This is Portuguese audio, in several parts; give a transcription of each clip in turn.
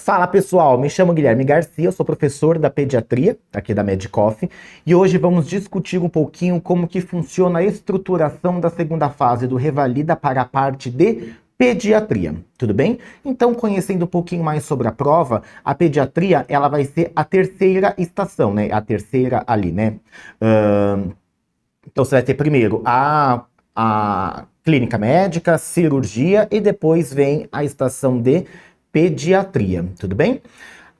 Fala pessoal, me chamo Guilherme Garcia, eu sou professor da pediatria, aqui da Medicoff, e hoje vamos discutir um pouquinho como que funciona a estruturação da segunda fase do Revalida para a parte de pediatria, tudo bem? Então, conhecendo um pouquinho mais sobre a prova, a pediatria, ela vai ser a terceira estação, né? A terceira ali, né? Então, você vai ter primeiro a clínica médica, cirurgia, e depois vem a estação de pediatria, tudo bem?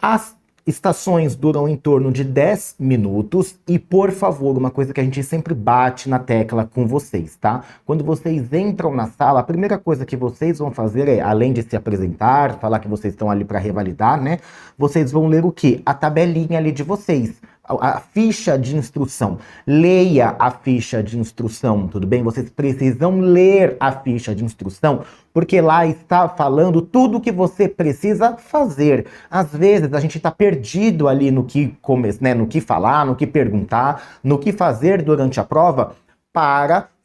As estações duram em torno de 10 minutos e, por favor, uma coisa que a gente sempre bate na tecla com vocês, tá? Quando vocês entram na sala, a primeira coisa que vocês vão fazer é, além de se apresentar, falar que vocês estão ali para revalidar, né? Vocês vão ler o quê? A tabelinha ali de vocês. A ficha de instrução. Leia a ficha de instrução, tudo bem? Vocês precisam ler a ficha de instrução, porque lá está falando tudo o que você precisa fazer. Às vezes a gente está perdido ali no que né, no que falar, no que perguntar, no que fazer durante a prova.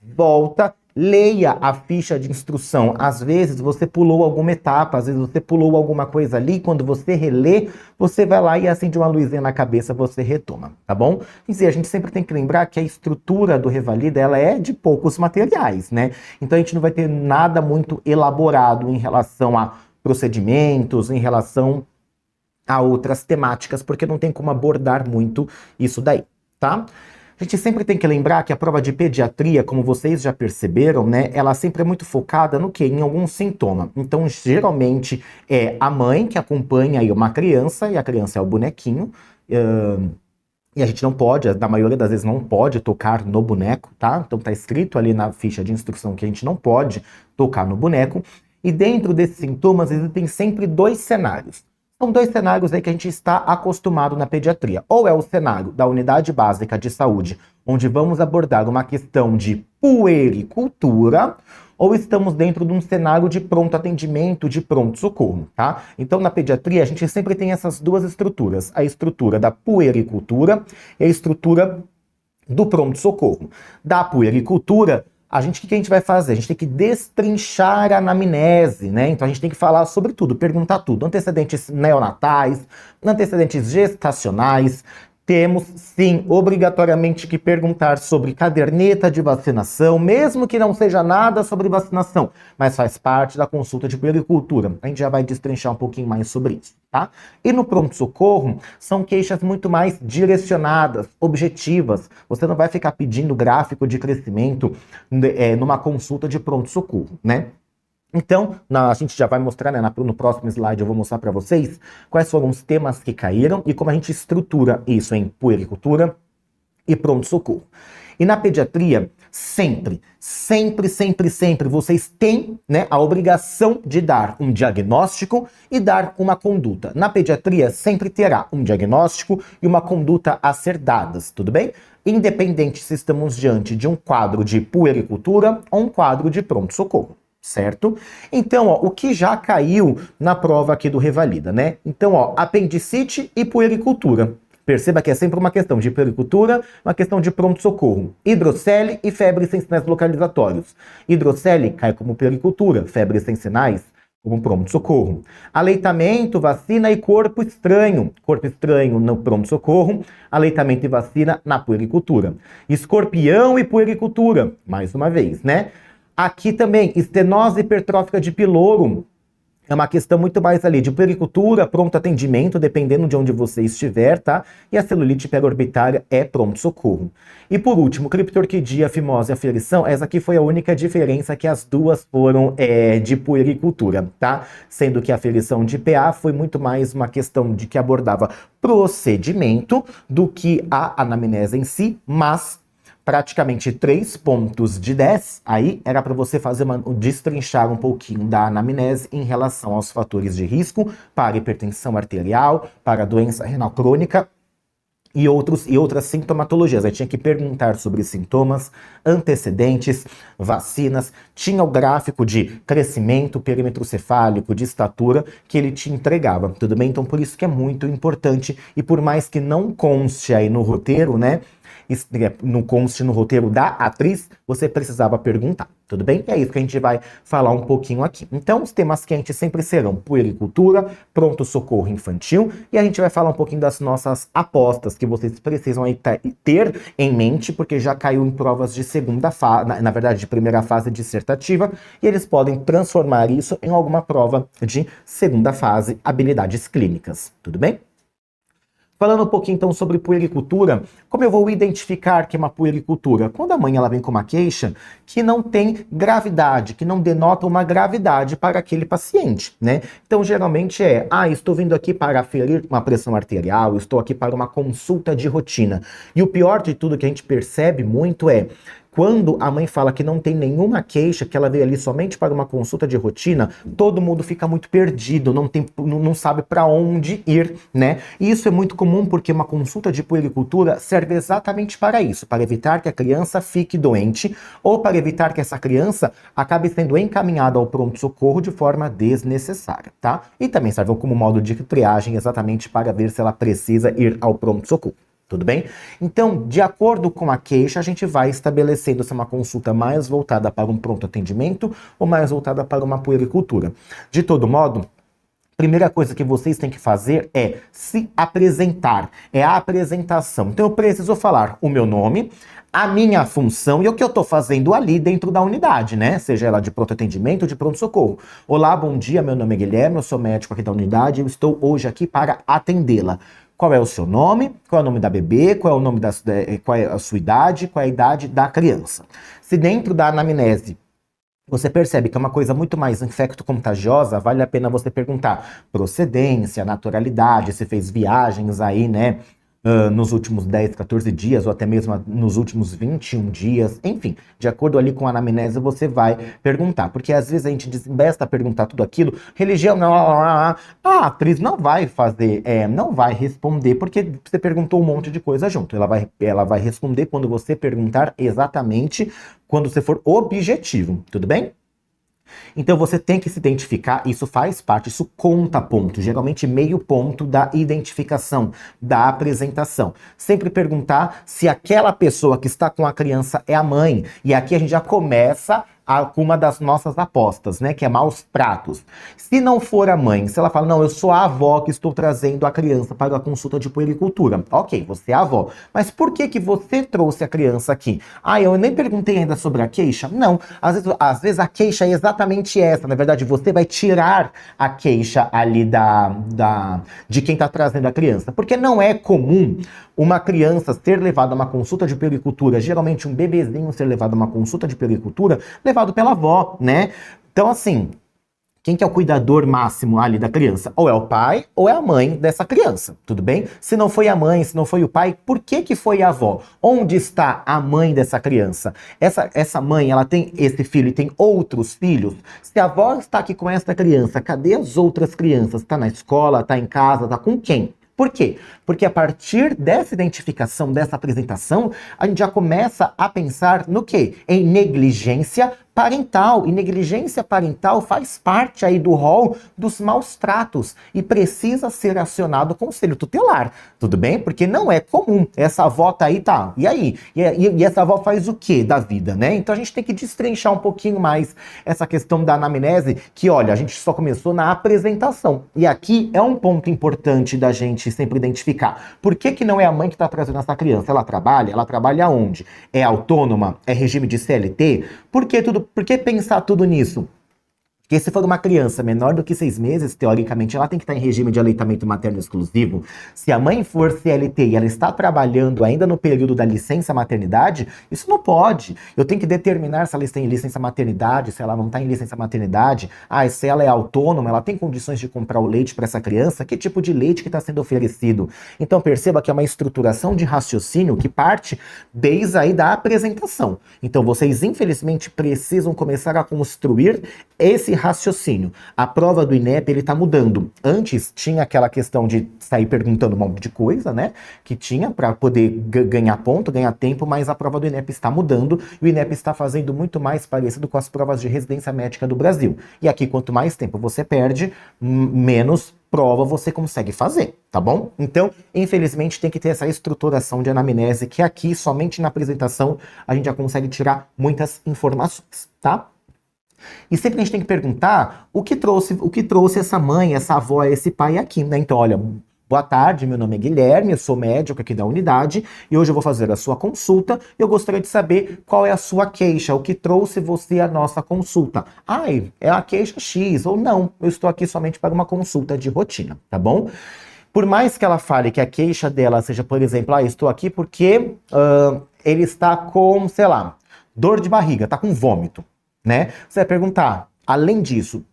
Volta, leia a ficha de instrução. Às vezes você pulou alguma etapa, às vezes você pulou alguma coisa ali, quando você relê, você vai lá e acende uma luzinha na cabeça, você retoma, tá bom? Quer dizer, a gente sempre tem que lembrar que a estrutura do Revalida, ela é de poucos materiais, né? Então a gente não vai ter nada muito elaborado em relação a procedimentos, em relação a outras temáticas, porque não tem como abordar muito isso daí, tá? A gente sempre tem que lembrar que a prova de pediatria, como vocês já perceberam, né, ela sempre é muito focada no quê? Em algum sintoma. Então, geralmente, é a mãe que acompanha aí uma criança, e a criança é o bonequinho, e a gente não pode, na maioria das vezes, não pode tocar no boneco, tá? Então, tá escrito ali na ficha de instrução que a gente não pode tocar no boneco. E dentro desses sintomas, existem sempre dois cenários. São dois cenários aí que a gente está acostumado na pediatria. Ou é o cenário da unidade básica de saúde, onde vamos abordar uma questão de puericultura, ou estamos dentro de um cenário de pronto atendimento, de pronto-socorro, tá? Então, na pediatria, a gente sempre tem essas duas estruturas. A estrutura da puericultura e a estrutura do pronto-socorro. Da puericultura, o que a gente vai fazer? A gente tem que destrinchar a anamnese, né? Então a gente tem que falar sobre tudo, perguntar tudo. Antecedentes neonatais, antecedentes gestacionais. Temos, sim, obrigatoriamente que perguntar sobre caderneta de vacinação, mesmo que não seja nada sobre vacinação, mas faz parte da consulta de puericultura. A gente já vai destrinchar um pouquinho mais sobre isso, tá? E no pronto-socorro, são queixas muito mais direcionadas, objetivas. Você não vai ficar pedindo gráfico de crescimento numa consulta de pronto-socorro, né? Então, a gente já vai mostrar, né, no próximo slide eu vou mostrar para vocês quais foram os temas que caíram e como a gente estrutura isso em puericultura e pronto-socorro. E na pediatria, sempre vocês têm, né, a obrigação de dar um diagnóstico e dar uma conduta. Na pediatria, sempre terá um diagnóstico e uma conduta a ser dadas, tudo bem? Independente se estamos diante de um quadro de puericultura ou um quadro de pronto-socorro. Certo? Então, ó, o que já caiu na prova aqui do Revalida, né? Então, ó, apendicite e puericultura. Perceba que é sempre uma questão de puericultura, uma questão de pronto-socorro. Hidrocele e febre sem sinais localizatórios. Hidrocele cai como puericultura, febre sem sinais como pronto-socorro. Aleitamento, vacina e corpo estranho. Corpo estranho no pronto-socorro, aleitamento e vacina na puericultura. Escorpião e puericultura, mais uma vez, né? Aqui também, estenose hipertrófica de piloro. É uma questão muito mais ali de puericultura, pronto atendimento, dependendo de onde você estiver, tá? E a celulite perorbitária é pronto-socorro. E por último, criptorquidia, fimose e aferição. Essa aqui foi a única diferença, que as duas foram de puericultura, tá? Sendo que a aferição de PA foi muito mais uma questão de que abordava procedimento do que a anamnese em si, mas praticamente 3 pontos de 10, aí era para você fazer destrinchar um pouquinho da anamnese em relação aos fatores de risco para hipertensão arterial, para doença renal crônica e outras sintomatologias. Aí tinha que perguntar sobre sintomas, antecedentes, vacinas, tinha o gráfico de crescimento, perímetro cefálico, de estatura, que ele te entregava, tudo bem? Então por isso que é muito importante, e por mais que não conste aí no roteiro, né, não conste no roteiro da atriz, você precisava perguntar, Tudo bem? É isso que a gente vai falar um pouquinho aqui. Então, os temas quentes sempre serão puericultura, pronto-socorro infantil, e a gente vai falar um pouquinho das nossas apostas que vocês precisam aí ter em mente, porque já caiu em provas de segunda fase, na verdade, de primeira fase dissertativa, e eles podem transformar isso em alguma prova de segunda fase, habilidades clínicas. Tudo bem? Falando um pouquinho então sobre puericultura, como eu vou identificar que é uma puericultura? Quando a mãe ela vem com uma queixa que não tem gravidade, que não denota uma gravidade para aquele paciente, né? Então geralmente estou vindo aqui para aferir uma pressão arterial, estou aqui para uma consulta de rotina. E o pior de tudo que a gente percebe muito é quando a mãe fala que não tem nenhuma queixa, que ela veio ali somente para uma consulta de rotina, todo mundo fica muito perdido, não sabe para onde ir, né? E isso é muito comum porque uma consulta de puericultura serve exatamente para isso, para evitar que a criança fique doente ou para evitar que essa criança acabe sendo encaminhada ao pronto-socorro de forma desnecessária, tá? E também serve como modo de triagem exatamente para ver se ela precisa ir ao pronto-socorro. Tudo bem? Então, de acordo com a queixa, a gente vai estabelecendo se é uma consulta mais voltada para um pronto atendimento ou mais voltada para uma puericultura. De todo modo, primeira coisa que vocês têm que fazer é se apresentar, é a apresentação. Então eu preciso falar o meu nome, a minha função e o que eu estou fazendo ali dentro da unidade, né? Seja ela de pronto atendimento ou de pronto-socorro. Olá, bom dia, meu nome é Guilherme, eu sou médico aqui da unidade, eu estou hoje aqui para atendê-la. Qual é o seu nome? Qual é o nome da bebê? Qual é o nome qual é a sua idade? Qual é a idade da criança? Se dentro da anamnese você percebe que é uma coisa muito mais infecto-contagiosa, vale a pena você perguntar procedência, naturalidade, se fez viagens aí, né, nos últimos 10, 14 dias, ou até mesmo nos últimos 21 dias, enfim, de acordo ali com a anamnese, você vai perguntar, porque às vezes a gente desembesta a perguntar tudo aquilo, religião, não, a atriz não vai fazer, não vai responder, porque você perguntou um monte de coisa junto, ela vai responder quando você perguntar exatamente quando você for objetivo, tudo bem? Então você tem que se identificar, isso faz parte, isso conta ponto, geralmente meio ponto da identificação, da apresentação. Sempre perguntar se aquela pessoa que está com a criança é a mãe. E aqui a gente já começa com uma das nossas apostas, né, que é maus pratos. Se não for a mãe, se ela fala, não, eu sou a avó que estou trazendo a criança para a consulta de puericultura. Ok, você é a avó. Mas por que você trouxe a criança aqui? Eu nem perguntei ainda sobre a queixa? Não, às vezes a queixa é exatamente essa. Na verdade, você vai tirar a queixa ali de quem está trazendo a criança. Porque não é comum uma criança ser levada a uma consulta de puericultura, geralmente um bebezinho ser levado a uma consulta de puericultura, levado pela avó, né? Então, assim, quem que é o cuidador máximo ali da criança? Ou é o pai ou é a mãe dessa criança, tudo bem? Se não foi a mãe, se não foi o pai, por que foi a avó? Onde está a mãe dessa criança? Essa mãe, ela tem esse filho e tem outros filhos? Se a avó está aqui com essa criança, cadê as outras crianças? Está na escola, está em casa, está com quem? Por quê? Porque a partir dessa identificação, dessa apresentação, a gente já começa a pensar no quê? Em negligência parental. E negligência parental faz parte aí do rol dos maus tratos e precisa ser acionado o conselho tutelar. Tudo bem? Porque não é comum. Essa avó tá aí, tá. E aí? E essa avó faz o quê da vida, né? Então a gente tem que destrinchar um pouquinho mais essa questão da anamnese, que olha, a gente só começou na apresentação. E aqui é um ponto importante da gente sempre identificar. Por que não é a mãe que está trazendo essa criança? Ela trabalha? Ela trabalha onde? É autônoma? É regime de CLT? Por que pensar tudo nisso? Porque se for uma criança menor do que 6 meses, teoricamente, ela tem que estar em regime de aleitamento materno exclusivo. Se a mãe for CLT e ela está trabalhando ainda no período da licença maternidade, isso não pode. Eu tenho que determinar se ela está em licença maternidade, se ela não está em licença maternidade. Se ela é autônoma, ela tem condições de comprar o leite para essa criança? Que tipo de leite que está sendo oferecido? Então perceba que é uma estruturação de raciocínio que parte desde aí da apresentação. Então vocês, infelizmente, precisam começar a construir esse raciocínio. A prova do INEP, ele tá mudando. Antes tinha aquela questão de sair perguntando um monte de coisa, né? Que tinha para poder ganhar ponto, ganhar tempo, mas a prova do INEP está mudando e o INEP está fazendo muito mais parecido com as provas de residência médica do Brasil. E aqui, quanto mais tempo você perde, menos prova você consegue fazer, tá bom? Então, infelizmente, tem que ter essa estruturação de anamnese, que aqui, somente na apresentação, a gente já consegue tirar muitas informações, tá? E sempre a gente tem que perguntar o que trouxe essa mãe, essa avó, esse pai aqui, né? Então, olha, boa tarde, meu nome é Guilherme, eu sou médico aqui da unidade e hoje eu vou fazer a sua consulta. Eu gostaria de saber qual é a sua queixa, o que trouxe você à nossa consulta. Ai, é a queixa X ou não, eu estou aqui somente para uma consulta de rotina, tá bom? Por mais que ela fale que a queixa dela seja, por exemplo, estou aqui porque ele está com, sei lá, dor de barriga, está com vômito, né? Você vai perguntar, além disso,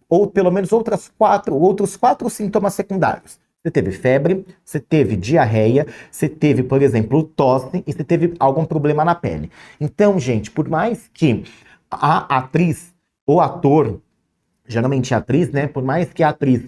ou pelo menos outros quatro sintomas secundários. Você teve febre, você teve diarreia, você teve, por exemplo, tosse e você teve algum problema na pele. Então, gente, por mais que a atriz ou ator, geralmente a atriz, né? Por mais que a atriz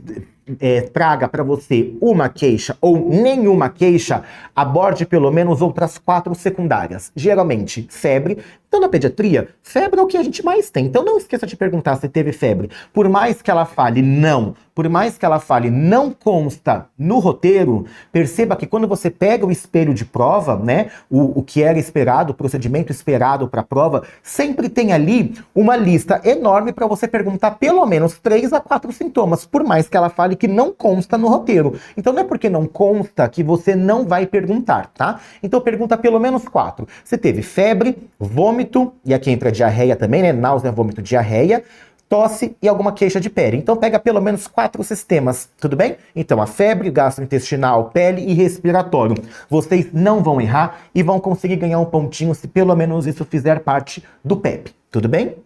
traga para você uma queixa ou nenhuma queixa, aborde pelo menos outras 4 secundárias. Geralmente, febre. Então, na pediatria, febre é o que a gente mais tem. Então, não esqueça de perguntar se teve febre. Por mais que ela fale não, por mais que ela fale não consta no roteiro, perceba que quando você pega o espelho de prova, né, o que era esperado, o procedimento esperado para a prova, sempre tem ali uma lista enorme para você perguntar pelo menos 3 a 4 sintomas, por mais que ela fale que não consta no roteiro. Então, não é porque não consta que você não vai perguntar, tá? Então, pergunta pelo menos 4. Você teve febre, vômito, e aqui entra diarreia também, né? Náusea, vômito, diarreia, tosse e alguma queixa de pele. Então pega pelo menos 4 sistemas, tudo bem? Então a febre, gastrointestinal, pele e respiratório. Vocês não vão errar e vão conseguir ganhar um pontinho se pelo menos isso fizer parte do PEP, tudo bem?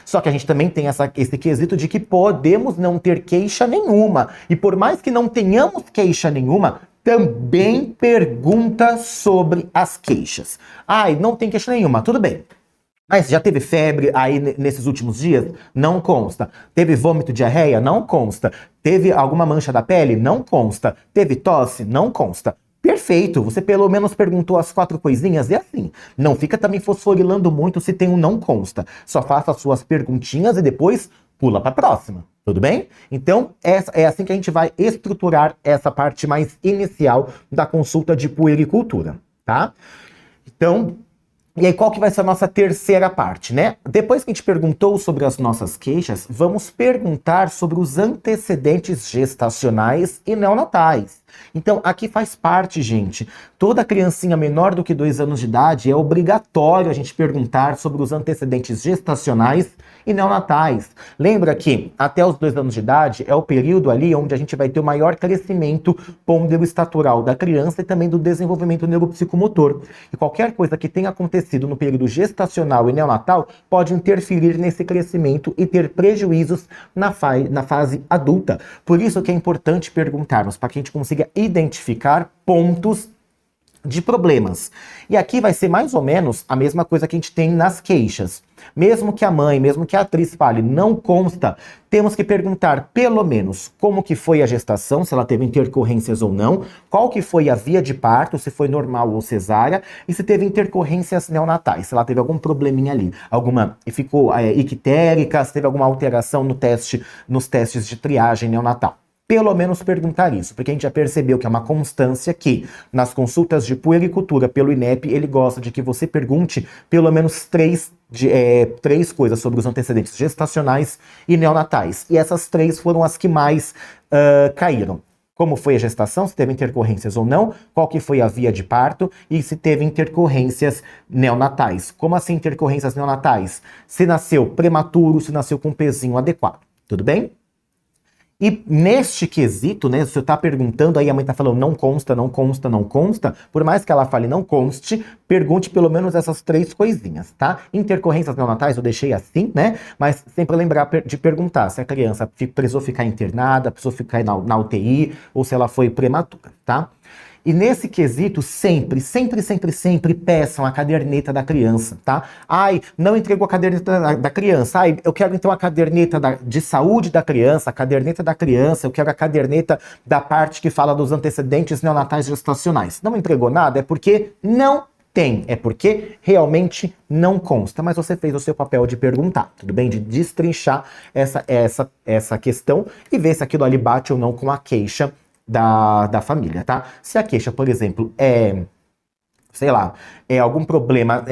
Só que a gente também tem esse quesito de que podemos não ter queixa nenhuma. E por mais que não tenhamos queixa nenhuma, também pergunta sobre as queixas. Ai, não tem queixa nenhuma, tudo bem. Mas já teve febre aí nesses últimos dias? Não consta. Teve vômito, diarreia? Não consta. Teve alguma mancha da pele? Não consta. Teve tosse? Não consta. Perfeito, você pelo menos perguntou as 4 coisinhas e assim, não fica também fosforilando muito se tem um não consta. Só faça as suas perguntinhas e depois pula para a próxima, tudo bem? Então, é assim que a gente vai estruturar essa parte mais inicial da consulta de puericultura, tá? Então, e aí qual que vai ser a nossa terceira parte, né? Depois que a gente perguntou sobre as nossas queixas, vamos perguntar sobre os antecedentes gestacionais e neonatais. Então, aqui faz parte, gente, toda criancinha menor do que 2 anos de idade é obrigatório a gente perguntar sobre os antecedentes gestacionais e neonatais. Lembra que até os 2 anos de idade é o período ali onde a gente vai ter o maior crescimento pondero-estatural da criança e também do desenvolvimento neuropsicomotor. E qualquer coisa que tenha acontecido no período gestacional e neonatal pode interferir nesse crescimento e ter prejuízos na fase adulta. Por isso que é importante perguntarmos, para que a gente consiga identificar pontos de problemas. E aqui vai ser mais ou menos a mesma coisa que a gente tem nas queixas. Mesmo que a mãe, mesmo que a atriz fale, não consta, temos que perguntar pelo menos como que foi a gestação, se ela teve intercorrências ou não, qual que foi a via de parto, se foi normal ou cesárea, e se teve intercorrências neonatais, se ela teve algum probleminha ali, ficou ictérica, se teve alguma alteração nos testes de triagem neonatal. Pelo menos perguntar isso, porque a gente já percebeu que é uma constância que, nas consultas de puericultura pelo INEP, ele gosta de que você pergunte pelo menos 3 coisas sobre os antecedentes gestacionais e neonatais. E essas 3 foram as que mais caíram. Como foi a gestação, se teve intercorrências ou não, qual que foi a via de parto e se teve intercorrências neonatais. Como assim intercorrências neonatais? Se nasceu prematuro, se nasceu com um pezinho adequado. Tudo bem? E neste quesito, né, se você está perguntando, aí a mãe está falando não consta, não consta, não consta, por mais que ela fale não conste, pergunte pelo menos essas 3 coisinhas, tá? Intercorrências neonatais eu deixei assim, né? Mas sempre lembrar de perguntar se a criança precisou ficar internada, precisou ficar na UTI, ou se ela foi prematura, tá? E nesse quesito, sempre peçam a caderneta da criança, tá? Ai, não entregou a caderneta da criança. Ai, eu quero então a caderneta de saúde da criança, a caderneta da criança, eu quero a caderneta da parte que fala dos antecedentes neonatais gestacionais. Não entregou nada, é porque não Tem, é porque realmente não consta, mas você fez o seu papel de perguntar, tudo bem? De destrinchar essa questão e ver se aquilo ali bate ou não com a queixa da família, tá? Se a queixa, por exemplo, sei lá, algum problema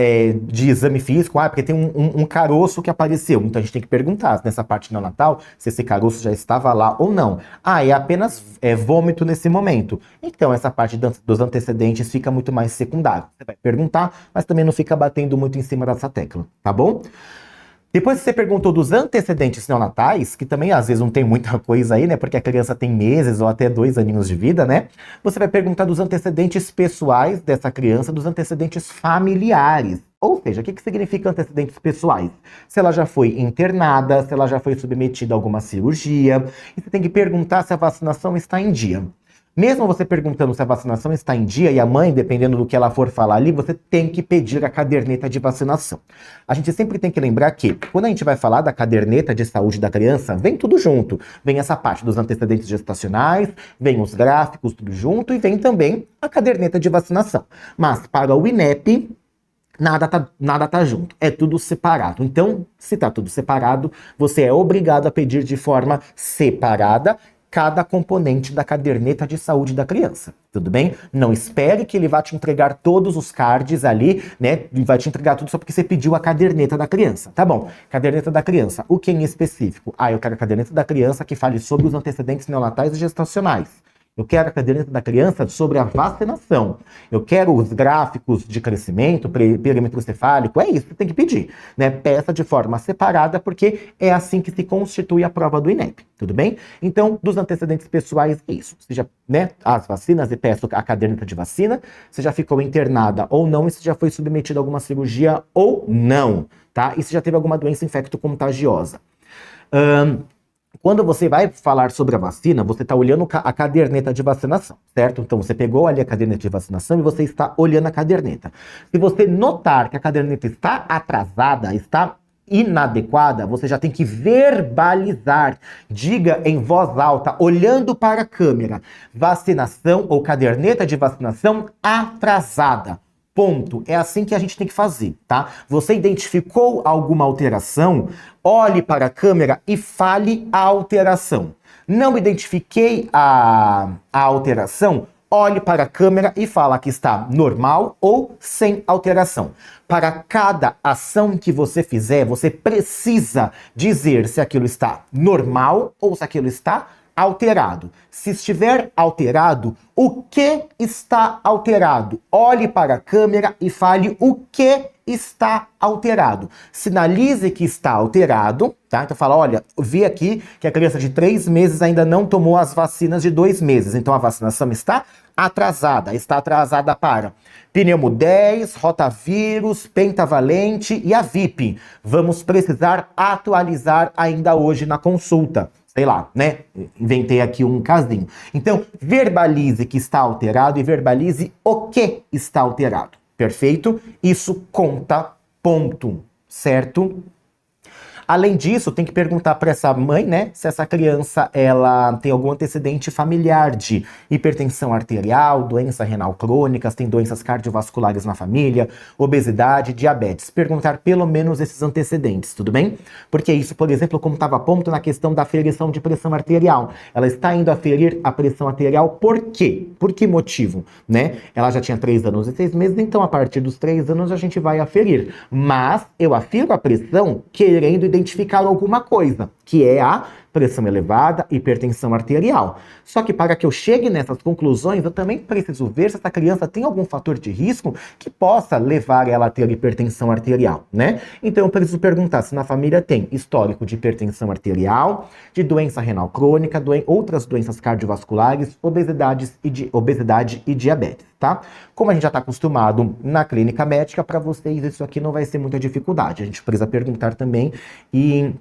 de exame físico, porque tem um caroço que apareceu. Então a gente tem que perguntar nessa parte neonatal se esse caroço já estava lá ou não. É apenas vômito nesse momento. Então essa parte dos antecedentes fica muito mais secundária. Você vai perguntar, mas também não fica batendo muito em cima dessa tecla, tá bom? Depois que você perguntou dos antecedentes neonatais, que também às vezes não tem muita coisa aí, né? Porque a criança tem meses ou até 2 aninhos de vida, né? Você vai perguntar dos antecedentes pessoais dessa criança, dos antecedentes familiares. Ou seja, o que significa antecedentes pessoais? Se ela já foi internada, se ela já foi submetida a alguma cirurgia. E você tem que perguntar se a vacinação está em dia. Mesmo você perguntando se a vacinação está em dia e a mãe, dependendo do que ela for falar ali, você tem que pedir a caderneta de vacinação. A gente sempre tem que lembrar que, quando a gente vai falar da caderneta de saúde da criança, vem tudo junto. Vem essa parte dos antecedentes gestacionais, vem os gráficos, tudo junto, e vem também a caderneta de vacinação. Mas para o INEP, nada tá junto, é tudo separado. Então, se tá tudo separado, você é obrigado a pedir de forma separada cada componente da caderneta de saúde da criança, tudo bem? Não espere que ele vá te entregar todos os cards ali, né? Ele vai te entregar tudo só porque você pediu a caderneta da criança. Tá bom, caderneta da criança. O que em específico? Eu quero a caderneta da criança que fale sobre os antecedentes neonatais e gestacionais. Eu quero a caderneta da criança sobre a vacinação. Eu quero os gráficos de crescimento, perímetro cefálico. É isso que tem que pedir, né? Peça de forma separada, porque é assim que se constitui a prova do INEP, tudo bem? Então, dos antecedentes pessoais, é isso. Você já, né, as vacinas, e peço a caderneta de vacina, você já ficou internada ou não, e se já foi submetida a alguma cirurgia ou não, tá? E se já teve alguma doença infecto-contagiosa. Quando você vai falar sobre a vacina, você está olhando a caderneta de vacinação, certo? Então você pegou ali a caderneta de vacinação e você está olhando a caderneta. Se você notar que a caderneta está atrasada, está inadequada, você já tem que verbalizar. Diga em voz alta, olhando para a câmera, vacinação ou caderneta de vacinação atrasada. Ponto. É assim que a gente tem que fazer, tá? Você identificou alguma alteração, olhe para a câmera e fale a alteração. Não identifiquei a alteração, olhe para a câmera e fala que está normal ou sem alteração. Para cada ação que você fizer, você precisa dizer se aquilo está normal ou se aquilo está alterado. Se estiver alterado, o que está alterado? Olhe para a câmera e fale o que está alterado. Sinalize que está alterado, tá? Então fala, olha, eu vi aqui que a criança de 3 meses ainda não tomou as vacinas de 2 meses. Então a vacinação está atrasada para pneumo 10, rotavírus, pentavalente e a VIP. Vamos precisar atualizar ainda hoje na consulta. Sei lá, né? Inventei aqui um casinho. Então, verbalize que está alterado e verbalize o que está alterado. Perfeito? Isso conta ponto, certo? Além disso, tem que perguntar para essa mãe, né, se essa criança ela tem algum antecedente familiar de hipertensão arterial, doença renal crônica, se tem doenças cardiovasculares na família, obesidade, diabetes. Perguntar pelo menos esses antecedentes, tudo bem? Porque isso, por exemplo, como estava ponto na questão da aferição de pressão arterial. Ela está indo aferir a pressão arterial por quê? Por que motivo, né? Ela já tinha 3 anos e 6 meses, então a partir dos 3 anos a gente vai aferir. Mas eu afiro a pressão querendo identificar alguma coisa, que é a pressão elevada, hipertensão arterial. Só que para que eu chegue nessas conclusões, eu também preciso ver se essa criança tem algum fator de risco que possa levar ela a ter hipertensão arterial, né? Então eu preciso perguntar se na família tem histórico de hipertensão arterial, de doença renal crônica, outras doenças cardiovasculares, obesidade e diabetes, tá? Como a gente já está acostumado na clínica médica, para vocês isso aqui não vai ser muita dificuldade. A gente precisa perguntar também e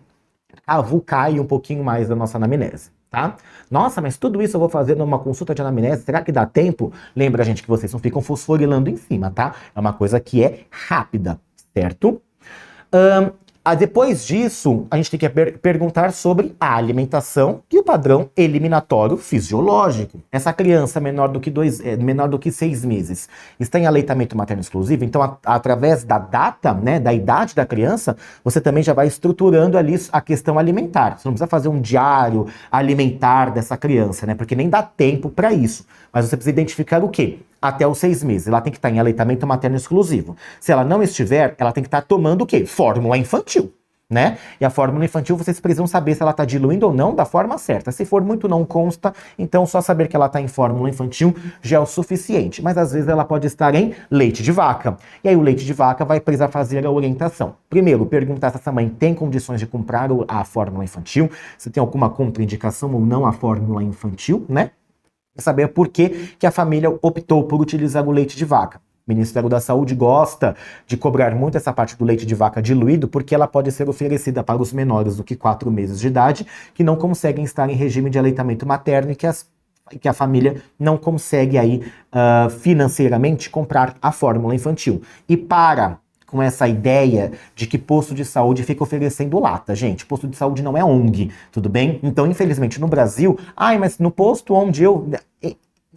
cavucar um pouquinho mais da nossa anamnese, tá? Nossa, mas tudo isso eu vou fazer numa consulta de anamnese, será que dá tempo? Lembra, gente, que vocês não ficam fosforilando em cima, tá? É uma coisa que é rápida, certo? Depois disso, a gente tem que perguntar sobre a alimentação e o padrão eliminatório fisiológico. Essa criança menor do que 6 meses está em aleitamento materno exclusivo, então através da data, né, da idade da criança, você também já vai estruturando ali a questão alimentar. Você não precisa fazer um diário alimentar dessa criança, né, porque nem dá tempo para isso. Mas você precisa identificar o quê? Até os 6 meses. Ela tem que estar em aleitamento materno exclusivo. Se ela não estiver, ela tem que estar tomando o quê? Fórmula infantil, né? E a fórmula infantil vocês precisam saber se ela está diluindo ou não da forma certa. Se for muito não consta, então só saber que ela está em fórmula infantil já é o suficiente. Mas às vezes ela pode estar em leite de vaca. E aí o leite de vaca vai precisar fazer a orientação. Primeiro, perguntar se essa mãe tem condições de comprar a fórmula infantil, se tem alguma contraindicação ou não à fórmula infantil, né? Saber por que a família optou por utilizar o leite de vaca. O Ministério da Saúde gosta de cobrar muito essa parte do leite de vaca diluído, porque ela pode ser oferecida para os menores do que 4 meses de idade, que não conseguem estar em regime de aleitamento materno e que a família não consegue aí financeiramente comprar a fórmula infantil. E para com essa ideia de que posto de saúde fica oferecendo lata. Gente, posto de saúde não é ONG, tudo bem? Então, infelizmente, no Brasil, mas no posto onde eu...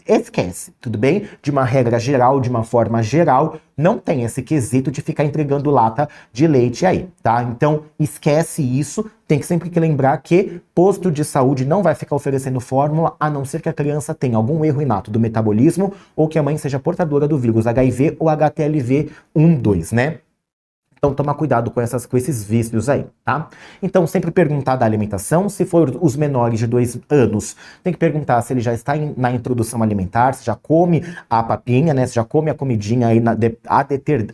Esquece, tudo bem? De uma regra geral, de uma forma geral, não tem esse quesito de ficar entregando lata de leite aí, tá? Então, esquece isso. Tem que sempre que lembrar que posto de saúde não vai ficar oferecendo fórmula, a não ser que a criança tenha algum erro inato do metabolismo ou que a mãe seja portadora do vírus HIV ou HTLV 1, 2, né? Então toma cuidado com esses vícios aí, tá? Então sempre perguntar da alimentação, se for os menores de 2 anos, tem que perguntar se ele já está na introdução alimentar, se já come a papinha, né? Se já come a comidinha aí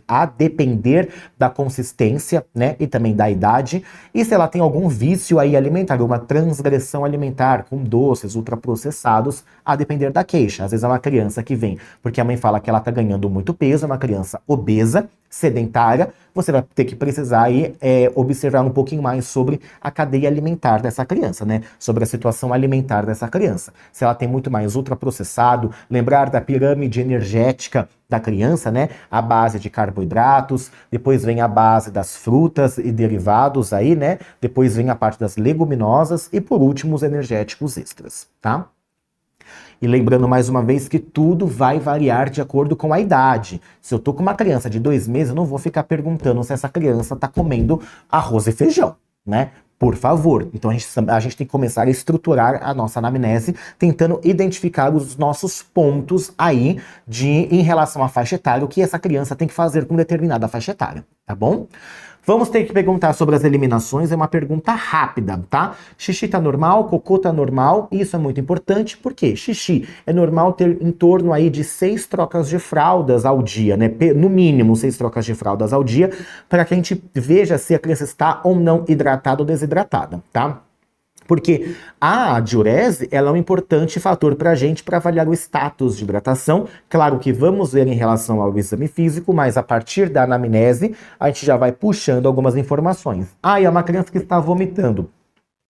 a depender da consistência, né? E também da idade. E se ela tem algum vício aí alimentar, uma transgressão alimentar com doces ultraprocessados, a depender da queixa. Às vezes é uma criança que vem porque a mãe fala que ela tá ganhando muito peso, é uma criança obesa, sedentária, você vai ter que precisar aí, observar um pouquinho mais sobre a cadeia alimentar dessa criança, né? Sobre a situação alimentar dessa criança. Se ela tem muito mais ultraprocessado, lembrar da pirâmide energética da criança, né? A base de carboidratos, depois vem a base das frutas e derivados aí, né? Depois vem a parte das leguminosas e por último os energéticos extras, tá? E lembrando mais uma vez que tudo vai variar de acordo com a idade. Se eu tô com uma criança de 2 meses, eu não vou ficar perguntando se essa criança tá comendo arroz e feijão, né? Por favor. Então a gente tem que começar a estruturar a nossa anamnese, tentando identificar os nossos pontos aí em relação à faixa etária, o que essa criança tem que fazer com determinada faixa etária, tá bom? Vamos ter que perguntar sobre as eliminações, é uma pergunta rápida, tá? Xixi tá normal, cocô tá normal, isso é muito importante, porque xixi é normal ter em torno aí de 6 trocas de fraldas ao dia, né? No mínimo 6 trocas de fraldas ao dia, para que a gente veja se a criança está ou não hidratada ou desidratada, tá? Porque a diurese, ela é um importante fator para a gente para avaliar o status de hidratação. Claro que vamos ver em relação ao exame físico, mas a partir da anamnese, a gente já vai puxando algumas informações. É uma criança que está vomitando.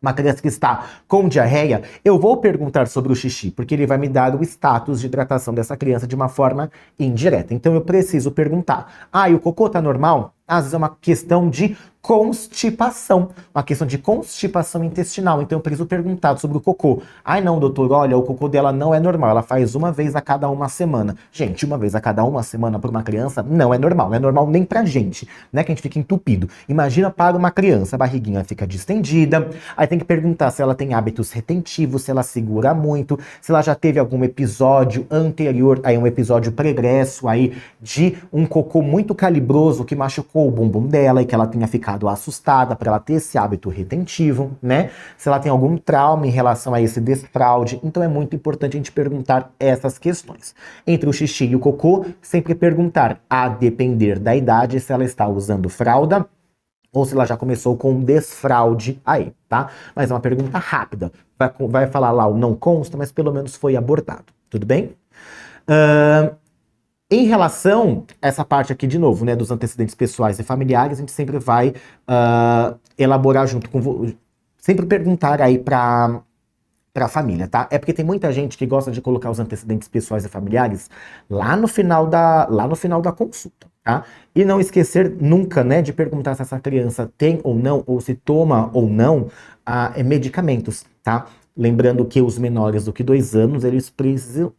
Uma criança que está com diarreia, eu vou perguntar sobre o xixi, porque ele vai me dar o status de hidratação dessa criança de uma forma indireta. Então eu preciso perguntar. E o cocô tá normal? Às vezes é uma questão de constipação, uma questão de constipação intestinal. Então eu preciso perguntar sobre o cocô. Não, doutor, olha, o cocô dela não é normal, ela faz uma vez a cada 1 semana. Gente, uma vez a cada 1 semana para uma criança não é normal nem pra gente, né, que a gente fica entupido. Imagina para uma criança, a barriguinha fica distendida, aí tem que perguntar se ela tem hábitos retentivos, se ela segura muito, se ela já teve algum episódio anterior, um episódio pregresso aí de um cocô muito calibroso que machucou o bumbum dela e que ela tenha ficado assustada para ela ter esse hábito retentivo, né? Se ela tem algum trauma em relação a esse desfraude. Então é muito importante a gente perguntar essas questões. Entre o xixi e o cocô, sempre perguntar, a depender da idade, se ela está usando fralda ou se ela já começou com um desfraude aí, tá? Mas é uma pergunta rápida. Vai falar lá o não consta, mas pelo menos foi abordado. Tudo bem? Em relação a essa parte aqui, de novo, né, dos antecedentes pessoais e familiares, a gente sempre vai elaborar junto com... Sempre perguntar aí pra família, tá? É porque tem muita gente que gosta de colocar os antecedentes pessoais e familiares lá no final da consulta. tá? E não esquecer nunca, né, de perguntar se essa criança tem ou não, ou se toma ou não, medicamentos, tá? Lembrando que os menores do que 2 anos, eles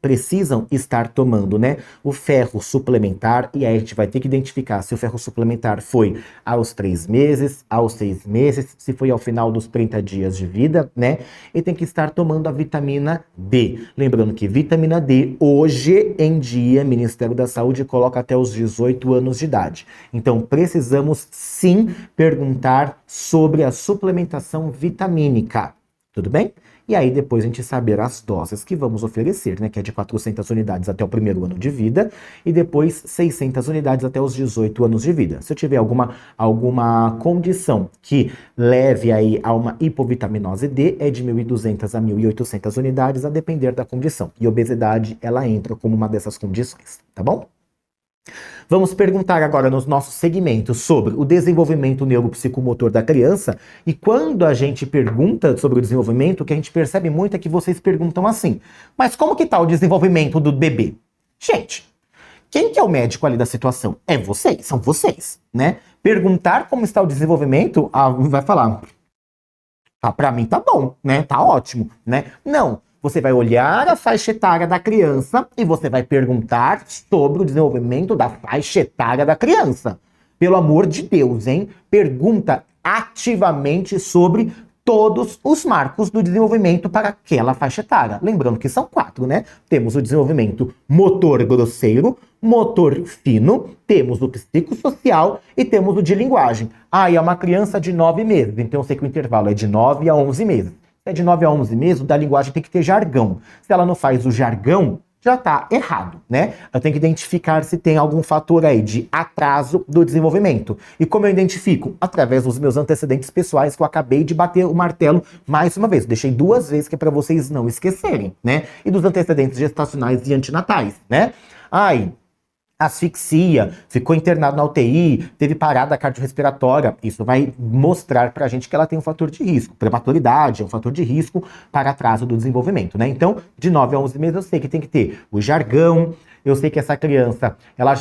precisam estar tomando, né, o ferro suplementar, e aí a gente vai ter que identificar se o ferro suplementar foi aos 3 meses, aos 6 meses, se foi ao final dos 30 dias de vida, né, e tem que estar tomando a vitamina D. Lembrando que vitamina D, hoje em dia, o Ministério da Saúde coloca até os 18 anos de idade. Então, precisamos sim perguntar sobre a suplementação vitamínica. Tudo bem? E aí depois a gente saber as doses que vamos oferecer, né? Que é de 400 unidades até o 1º ano de vida e depois 600 unidades até os 18 anos de vida. Se eu tiver alguma condição que leve aí a uma hipovitaminose D, é de 1.200 a 1.800 unidades, a depender da condição. E obesidade, ela entra como uma dessas condições, tá bom? Vamos perguntar agora nos nossos segmentos sobre o desenvolvimento neuropsicomotor da criança. E quando a gente pergunta sobre o desenvolvimento, o que a gente percebe muito é que vocês perguntam assim: mas como que tá o desenvolvimento do bebê? Gente, quem que é o médico ali da situação? É vocês, são vocês, né? Perguntar como está o desenvolvimento, vai falar, pra mim tá bom, né? Tá ótimo, né? Não. Você vai olhar a faixa etária da criança e você vai perguntar sobre o desenvolvimento da faixa etária da criança. Pelo amor de Deus, hein? Pergunta ativamente sobre todos os marcos do desenvolvimento para aquela faixa etária. Lembrando que são 4, né? Temos o desenvolvimento motor grosseiro, motor fino, temos o psicossocial e temos o de linguagem. E é uma criança de 9 meses, então eu sei que o intervalo é de 9 a 11 meses. Se é de 9 a 11 meses, o da linguagem tem que ter jargão. Se ela não faz o jargão, já tá errado, né? Eu tenho que identificar se tem algum fator aí de atraso do desenvolvimento. E como eu identifico? Através dos meus antecedentes pessoais, que eu acabei de bater o martelo mais uma vez. Deixei 2 vezes, que é para vocês não esquecerem, né? E dos antecedentes gestacionais e antinatais, né? Asfixia, ficou internado na UTI, teve parada cardiorrespiratória. Isso vai mostrar pra gente que ela tem um fator de risco. Prematuridade é um fator de risco para atraso do desenvolvimento, né? Então, de 9 a 11 meses, eu sei que tem que ter o jargão, eu sei que essa criança, ela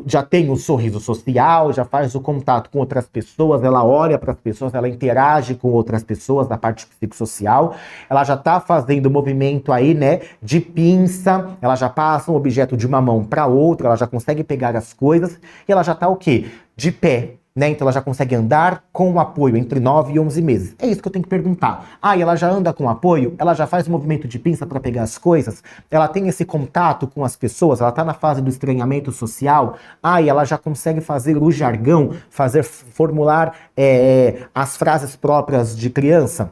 já tem o sorriso social, já faz o contato com outras pessoas, ela olha para as pessoas, ela interage com outras pessoas da parte psicossocial, ela já está fazendo o movimento aí, né, de pinça, ela já passa um objeto de uma mão para outra, ela já consegue pegar as coisas e ela já está o quê? De pé. Né? Então ela já consegue andar com apoio entre 9 e 11 meses. É isso que eu tenho que perguntar. E ela já anda com apoio? Ela já faz o movimento de pinça para pegar as coisas? Ela tem esse contato com as pessoas? Ela está na fase do estranhamento social? E ela já consegue fazer o jargão, formular as frases próprias de criança?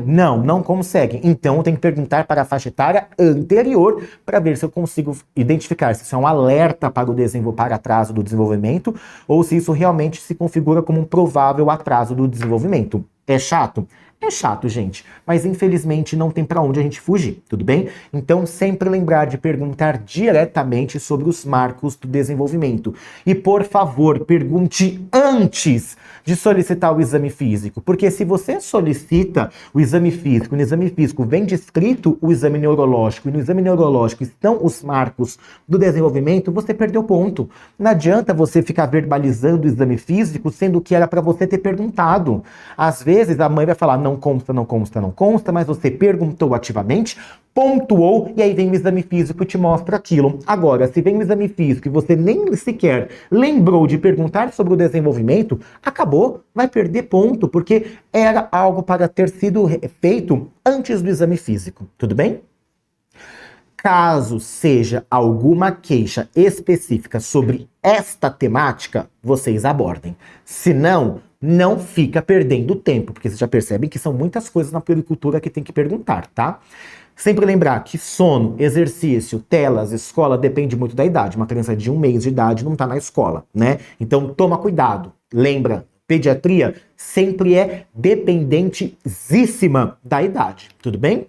Não consegue. Então eu tenho que perguntar para a faixa etária anterior para ver se eu consigo identificar se isso é um alerta para atraso do desenvolvimento ou se isso realmente se configura como um provável atraso do desenvolvimento. É chato? É chato, gente, mas infelizmente não tem para onde a gente fugir, tudo bem? Então sempre lembrar de perguntar diretamente sobre os marcos do desenvolvimento. E por favor, pergunte antes de solicitar o exame físico, porque se você solicita o exame físico, no exame físico vem descrito o exame neurológico, e no exame neurológico estão os marcos do desenvolvimento, você perdeu ponto. Não adianta você ficar verbalizando o exame físico, sendo que era para você ter perguntado. Às vezes a mãe vai falar, não consta, mas você perguntou ativamente, pontuou, e aí vem o exame físico e te mostra aquilo. Agora, se vem o exame físico e você nem sequer lembrou de perguntar sobre o desenvolvimento, acabou, vai perder ponto, porque era algo para ter sido feito antes do exame físico, tudo bem? Caso seja alguma queixa específica sobre esta temática, vocês abordem. Se não fica perdendo tempo, porque vocês já percebem que são muitas coisas na puericultura que tem que perguntar, tá? Sempre lembrar que sono, exercício, telas, escola, depende muito da idade. Uma criança de 1 mês de idade não tá na escola, né? Então toma cuidado. Lembra, pediatria sempre é dependentíssima da idade, tudo bem?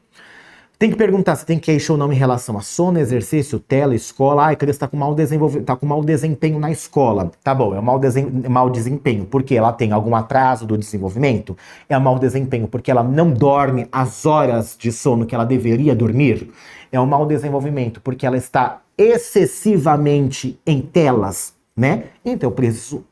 Tem que perguntar se tem queixa ou não em relação a sono, exercício, tela, escola. A criança tá com mau desempenho na escola. Tá bom, é um mau desempenho porque ela tem algum atraso do desenvolvimento? É um mau desempenho porque ela não dorme as horas de sono que ela deveria dormir? É um mau desenvolvimento porque ela está excessivamente em telas, né? Então eu preciso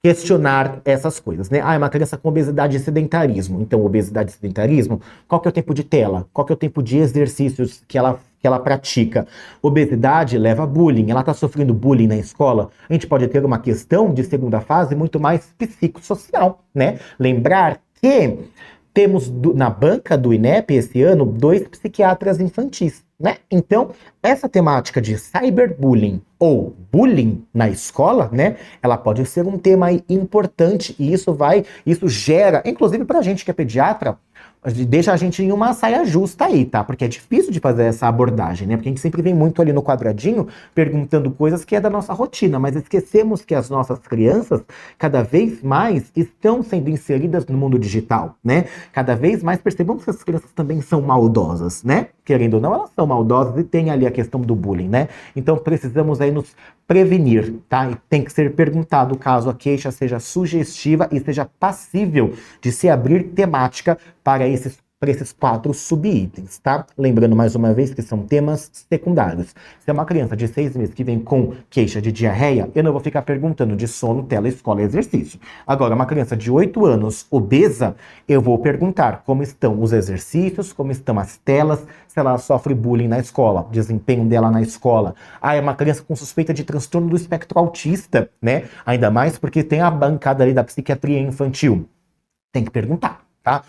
questionar essas coisas, né? Ah, é uma criança com obesidade e sedentarismo. Então, obesidade e sedentarismo, qual que é o tempo de tela? Qual que é o tempo de exercícios que ela pratica? Obesidade leva a bullying. Ela está sofrendo bullying na escola? A gente pode ter uma questão de segunda fase muito mais psicossocial, né? Lembrar que temos na banca do INEP esse ano 2 psiquiatras infantis, né? Então, essa temática de cyberbullying ou bullying na escola, né? Ela pode ser um tema aí importante e isso gera, inclusive pra gente que é pediatra, deixa a gente em uma saia justa aí, tá? Porque é difícil de fazer essa abordagem, né? Porque a gente sempre vem muito ali no quadradinho perguntando coisas que é da nossa rotina, mas esquecemos que as nossas crianças cada vez mais estão sendo inseridas no mundo digital, né? Cada vez mais percebemos que as crianças também são maldosas, né? Querendo ou não, elas são maldosas e tem ali a questão do bullying, né? Então precisamos aí nos prevenir, tá? E tem que ser perguntado caso a queixa seja sugestiva e seja passível de se abrir temática para esses 4 subitens, tá? Lembrando mais uma vez que são temas secundários. Se é uma criança de 6 meses que vem com queixa de diarreia, eu não vou ficar perguntando de sono, tela, escola e exercício. Agora, uma criança de 8 anos obesa, eu vou perguntar como estão os exercícios, como estão as telas, se ela sofre bullying na escola, desempenho dela na escola. Ah, é uma criança com suspeita de transtorno do espectro autista, né? Ainda mais porque tem a bancada ali da psiquiatria infantil. Tem que perguntar. Tá?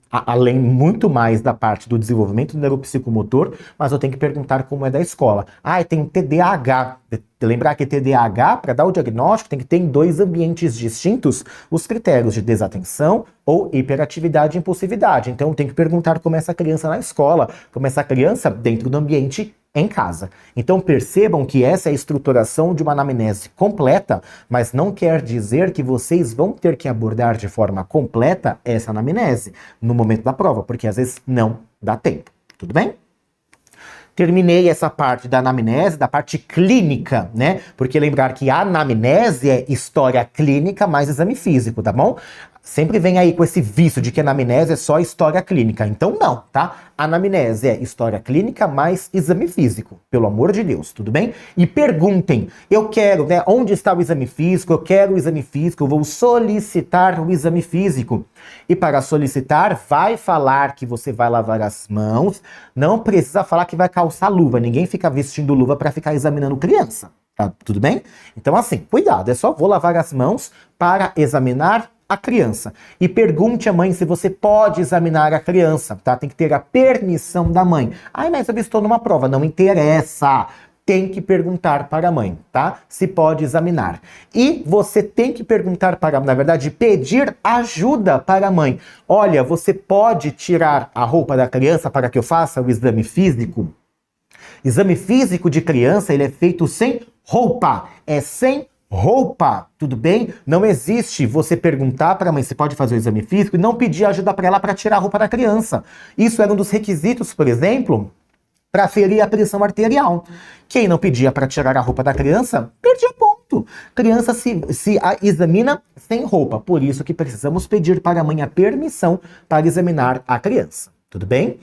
Além muito mais da parte do desenvolvimento neuropsicomotor, mas eu tenho que perguntar como é da escola. Ah, tem TDAH. Lembrar que TDAH, para dar o diagnóstico, tem que ter em 2 ambientes distintos os critérios de desatenção ou hiperatividade e impulsividade. Então, eu tenho que perguntar como é essa criança na escola, como é essa criança dentro do ambiente em casa. Então percebam que essa é a estruturação de uma anamnese completa, mas não quer dizer que vocês vão ter que abordar de forma completa essa anamnese no momento da prova, porque às vezes não dá tempo. Tudo bem? Terminei essa parte da anamnese, da parte clínica, né? Porque lembrar que a anamnese é história clínica mais exame físico, tá bom? Sempre vem aí com esse vício de que anamnese é só história clínica. Então não, tá? Anamnese é história clínica mais exame físico. Pelo amor de Deus, tudo bem? E perguntem, eu quero, né? Onde está o exame físico? Eu quero o exame físico, eu vou solicitar o exame físico. E para solicitar, vai falar que você vai lavar as mãos. Não precisa falar que vai calçar luva. Ninguém fica vestindo luva para ficar examinando criança. Tá tudo bem? Então assim, cuidado. É só vou lavar as mãos para examinar a criança. E pergunte à mãe se você pode examinar a criança, tá? Tem que ter a permissão da mãe. Ai, mas eu estou numa prova. Não interessa. Tem que perguntar para a mãe, tá? Se pode examinar. E você tem que perguntar para, na verdade, pedir ajuda para a mãe. Olha, você pode tirar a roupa da criança para que eu faça o exame físico? Exame físico de criança, ele é feito sem roupa. É sem roupa, tudo bem? Não existe você perguntar para a mãe se pode fazer o exame físico e não pedir ajuda para ela para tirar a roupa da criança. Isso era um dos requisitos, por exemplo, para ferir a pressão arterial. Quem não pedia para tirar a roupa da criança, perdia ponto. Criança se examina sem roupa. Por isso que precisamos pedir para a mãe a permissão para examinar a criança. Tudo bem?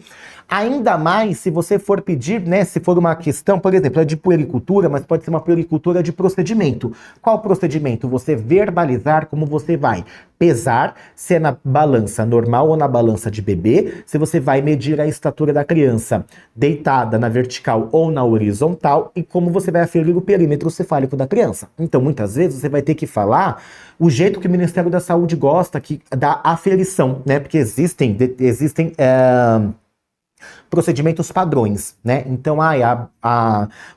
Ainda mais se você for pedir, né, se for uma questão, por exemplo, é de puericultura, mas pode ser uma puericultura de procedimento. Qual procedimento? Você verbalizar como você vai pesar, se é na balança normal ou na balança de bebê, se você vai medir a estatura da criança deitada na vertical ou na horizontal e como você vai aferir o perímetro cefálico da criança. Então, muitas vezes, você vai ter que falar o jeito que o Ministério da Saúde gosta da aferição, né? Porque existem procedimentos padrões, né? Então,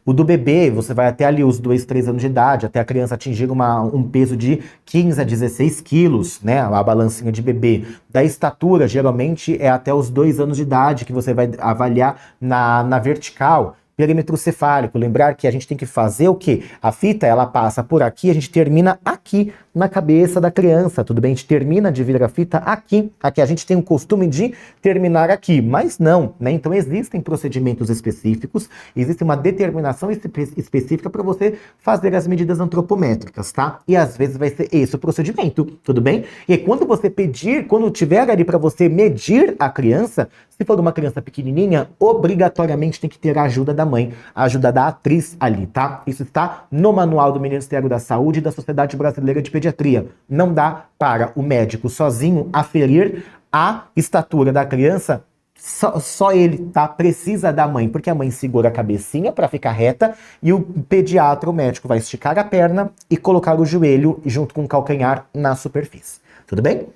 o do bebê, você vai até ali os 2, 3 anos de idade, até a criança atingir um peso de 15 a 16 quilos, né? A balancinha de bebê. Da estatura, geralmente, é até os 2 anos de idade que você vai avaliar na vertical. Perímetro cefálico, lembrar que a gente tem que fazer o quê? A fita, ela passa por aqui, a gente termina aqui, na cabeça da criança, tudo bem? A gente termina de vir a fita aqui. Aqui a gente tem o costume de terminar aqui, mas não, né? Então existem procedimentos específicos, existe uma determinação específica para você fazer as medidas antropométricas, tá? E às vezes vai ser esse o procedimento, tudo bem? E quando você pedir, quando tiver ali para você medir a criança, se for uma criança pequenininha, obrigatoriamente tem que ter a ajuda da da mãe, a ajuda da atriz ali, tá? Isso está no manual do Ministério da Saúde e da Sociedade Brasileira de Pediatria. Não dá para o médico sozinho aferir a estatura da criança. Só ele, tá? Precisa da mãe, porque a mãe segura a cabecinha para ficar reta e o pediatra, o médico, vai esticar a perna e colocar o joelho junto com o calcanhar na superfície. Tudo bem?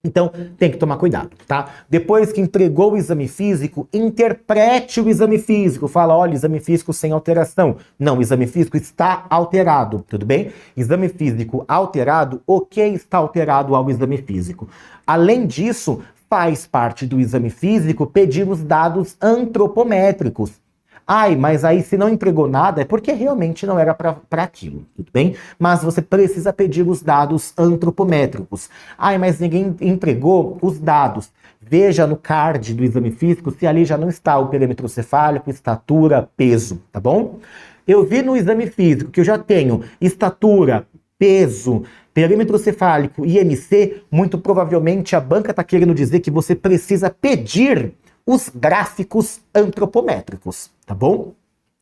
Então, tem que tomar cuidado, tá? Depois que entregou o exame físico, interprete o exame físico. Fala, olha, exame físico sem alteração. Não, o exame físico está alterado, tudo bem? Exame físico alterado, o que está alterado ao exame físico? Além disso, faz parte do exame físico pedir os dados antropométricos. Ai, mas aí se não entregou nada é porque realmente não era para aquilo, tudo bem? Mas você precisa pedir os dados antropométricos. Ai, mas ninguém entregou os dados. Veja no card do exame físico se ali já não está o perímetro cefálico, estatura, peso, tá bom? Eu vi no exame físico que eu já tenho estatura, peso, perímetro cefálico e IMC, muito provavelmente a banca está querendo dizer que você precisa pedir os gráficos antropométricos, tá bom?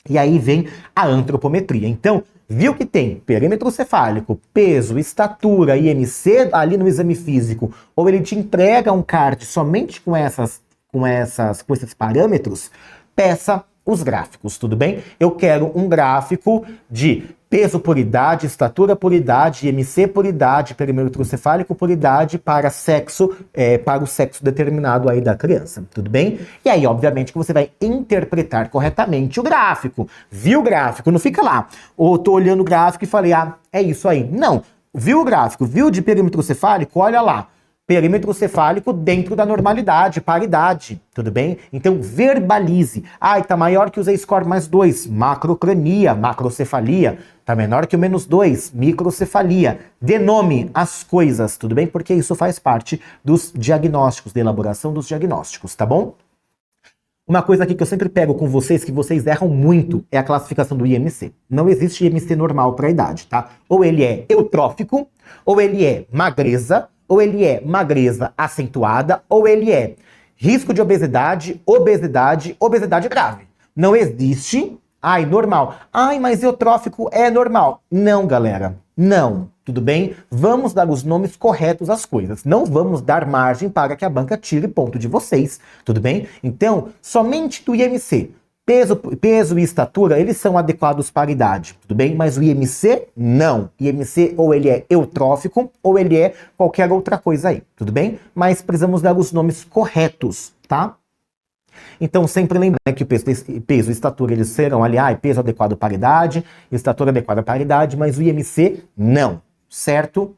E aí vem a antropometria. Então, viu que tem perímetro cefálico, peso, estatura, IMC ali no exame físico, ou ele te entrega um card somente com esses parâmetros, peça os gráficos, tudo bem? Eu quero um gráfico de peso por idade, estatura por idade, IMC por idade, perímetro cefálico por idade para o sexo determinado aí da criança, tudo bem? E aí, obviamente, que você vai interpretar corretamente o gráfico. Viu o gráfico? Não fica lá. Ou tô olhando o gráfico e falei, ah, é isso aí. Não. Viu o gráfico? Viu de perímetro cefálico? Olha lá. Perímetro cefálico dentro da normalidade, paridade, tudo bem? Então, verbalize. Ai, tá maior que o Z-score mais 2, macrocrania, macrocefalia. Tá menor que o -2, microcefalia. Dê nome às coisas, tudo bem? Porque isso faz parte dos diagnósticos, da elaboração dos diagnósticos, tá bom? Uma coisa aqui que eu sempre pego com vocês, que vocês erram muito, é a classificação do IMC. Não existe IMC normal para a idade, tá? Ou ele é eutrófico, ou ele é magreza, ou ele é magreza acentuada, ou ele é risco de obesidade, obesidade grave. Não existe, ai, normal. Ai, mas eutrófico é normal. Não, galera, não. Tudo bem? Vamos dar os nomes corretos às coisas. Não vamos dar margem para que a banca tire ponto de vocês. Tudo bem? Então, somente do IMC. Peso e estatura, eles são adequados para a idade, tudo bem? Mas o IMC, não. IMC ou ele é eutrófico ou ele é qualquer outra coisa aí, tudo bem? Mas precisamos dar os nomes corretos, tá? Então, sempre lembrando, né, que o peso e estatura, eles serão ali, peso adequado para a idade, estatura adequada para a idade, mas o IMC, não, certo?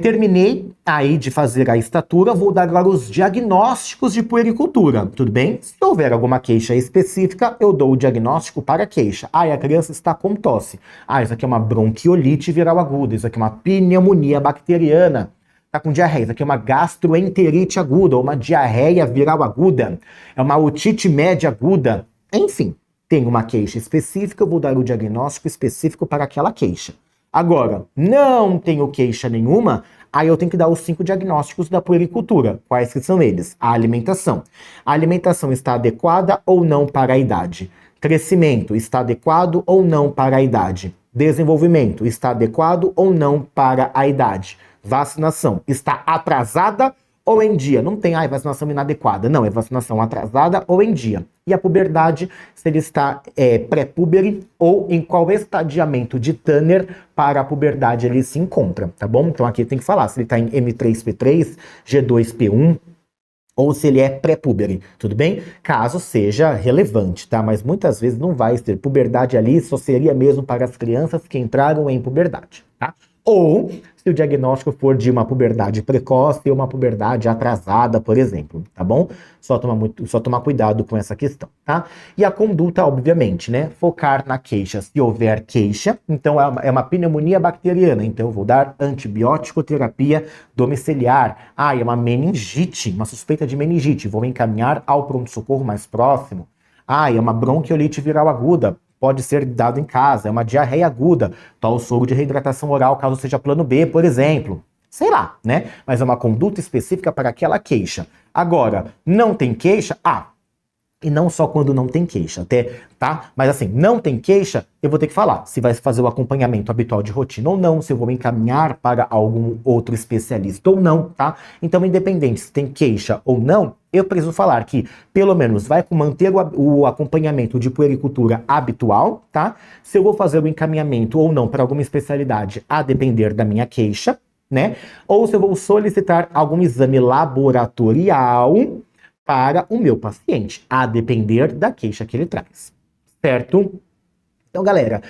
Terminei aí de fazer a estatura, vou dar agora os diagnósticos de puericultura, tudo bem? Se houver alguma queixa específica, eu dou o diagnóstico para a queixa. A criança está com tosse. Isso aqui é uma bronquiolite viral aguda, isso aqui é uma pneumonia bacteriana. Está com diarreia, isso aqui é uma gastroenterite aguda, ou uma diarreia viral aguda, é uma otite média aguda. Enfim, tem uma queixa específica, eu vou dar o diagnóstico específico para aquela queixa. Agora, não tenho queixa nenhuma, aí eu tenho que dar os 5 diagnósticos da puericultura. Quais que são eles? A alimentação. A alimentação está adequada ou não para a idade? Crescimento está adequado ou não para a idade? Desenvolvimento está adequado ou não para a idade? Vacinação está atrasada ou em dia? Não tem, vacinação inadequada. Não, é vacinação atrasada ou em dia. E a puberdade, se ele está pré-púbere ou em qual estadiamento de Tanner para a puberdade ele se encontra, tá bom? Então aqui tem que falar se ele está em M3P3, G2P1 ou se ele é pré-púbere, tudo bem? Caso seja relevante, tá? Mas muitas vezes não vai ser. Puberdade ali só seria mesmo para as crianças que entraram em puberdade, tá? Ou se o diagnóstico for de uma puberdade precoce ou uma puberdade atrasada, por exemplo, tá bom? Só tomar cuidado com essa questão, tá? E a conduta, obviamente, né? Focar na queixa. Se houver queixa, então é uma pneumonia bacteriana, então eu vou dar antibiótico terapia domiciliar. É uma meningite, uma suspeita de meningite, vou encaminhar ao pronto-socorro mais próximo. É uma bronquiolite viral aguda, pode ser dado em casa, é uma diarreia aguda, tal soro de reidratação oral, caso seja plano B, por exemplo. Sei lá, né? Mas é uma conduta específica para aquela queixa. Agora, não tem queixa? E não só quando não tem queixa, até, tá? Mas assim, não tem queixa, eu vou ter que falar se vai fazer o acompanhamento habitual de rotina ou não, se eu vou me encaminhar para algum outro especialista ou não, tá? Então, independente se tem queixa ou não, eu preciso falar que, pelo menos, vai manter o acompanhamento de puericultura habitual, tá? Se eu vou fazer o encaminhamento ou não para alguma especialidade, a depender da minha queixa, né? Ou se eu vou solicitar algum exame laboratorial para o meu paciente, a depender da queixa que ele traz, certo? Então, galera,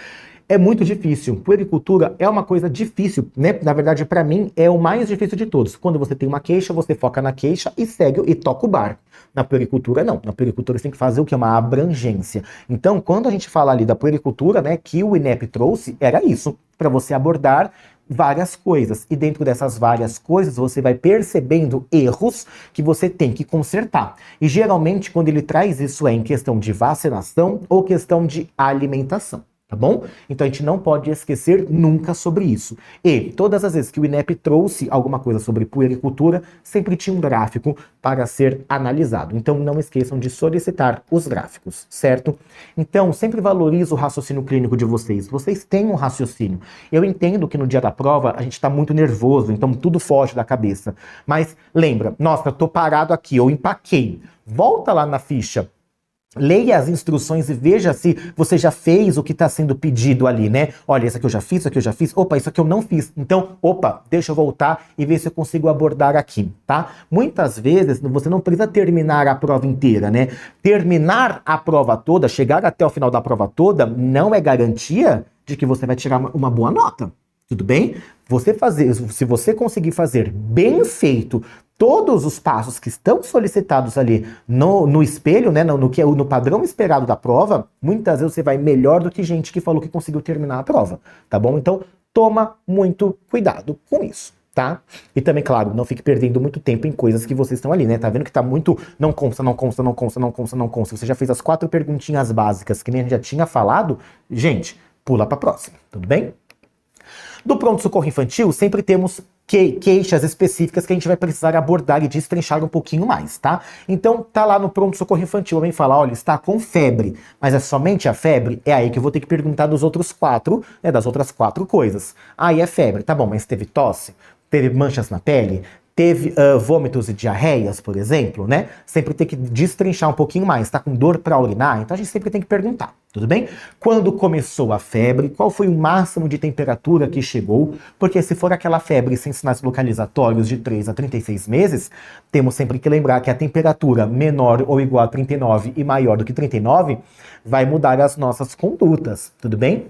é muito difícil. Puericultura é uma coisa difícil, né? Na verdade, para mim, é o mais difícil de todos. Quando você tem uma queixa, você foca na queixa e segue e toca o barco. Na puericultura, não. Na puericultura, você tem que fazer o que? Uma abrangência. Então, quando a gente fala ali da puericultura, né, que o INEP trouxe, era isso, para você abordar várias coisas. E dentro dessas várias coisas, você vai percebendo erros que você tem que consertar. E geralmente, quando ele traz isso, é em questão de vacinação ou questão de alimentação. Tá bom? Então a gente não pode esquecer nunca sobre isso. E todas as vezes que o INEP trouxe alguma coisa sobre puericultura, sempre tinha um gráfico para ser analisado. Então não esqueçam de solicitar os gráficos, certo? Então sempre valorizo o raciocínio clínico de vocês. Vocês têm um raciocínio. Eu entendo que no dia da prova a gente está muito nervoso, então tudo foge da cabeça. Mas lembra, nossa, eu tô parado aqui, eu empaquei. Volta lá na ficha. Leia as instruções e veja se você já fez o que está sendo pedido ali, né? Olha, isso aqui eu já fiz, isso aqui eu já fiz. Opa, isso aqui eu não fiz. Então, opa, deixa eu voltar e ver se eu consigo abordar aqui, tá? Muitas vezes você não precisa terminar a prova inteira, né? Terminar a prova toda, chegar até o final da prova toda, não é garantia de que você vai tirar uma boa nota. Tudo bem? Se você conseguir fazer bem feito todos os passos que estão solicitados ali no espelho, né, no padrão esperado da prova, muitas vezes você vai melhor do que gente que falou que conseguiu terminar a prova, tá bom? Então, toma muito cuidado com isso, tá? E também, claro, não fique perdendo muito tempo em coisas que vocês estão ali, né? Tá vendo que tá muito não consta, não consta, não consta, não consta, não consta. Você já fez as 4 perguntinhas básicas que nem a gente já tinha falado? Gente, pula pra próxima, tudo bem? Do pronto-socorro infantil, sempre temos queixas específicas que a gente vai precisar abordar e destrinchar um pouquinho mais, tá? Então, tá lá no pronto-socorro infantil, alguém fala, olha, está com febre, mas é somente a febre? É aí que eu vou ter que perguntar dos outros 4, né, das outras 4 coisas. Aí é febre, tá bom, mas teve tosse? Teve manchas na pele? Teve vômitos e diarreias, por exemplo, né? Sempre tem que destrinchar um pouquinho mais. Tá com dor para urinar? Então a gente sempre tem que perguntar, tudo bem? Quando começou a febre, qual foi o máximo de temperatura que chegou? Porque se for aquela febre sem sinais localizatórios de 3 a 36 meses, temos sempre que lembrar que a temperatura menor ou igual a 39 e maior do que 39 vai mudar as nossas condutas, tudo bem?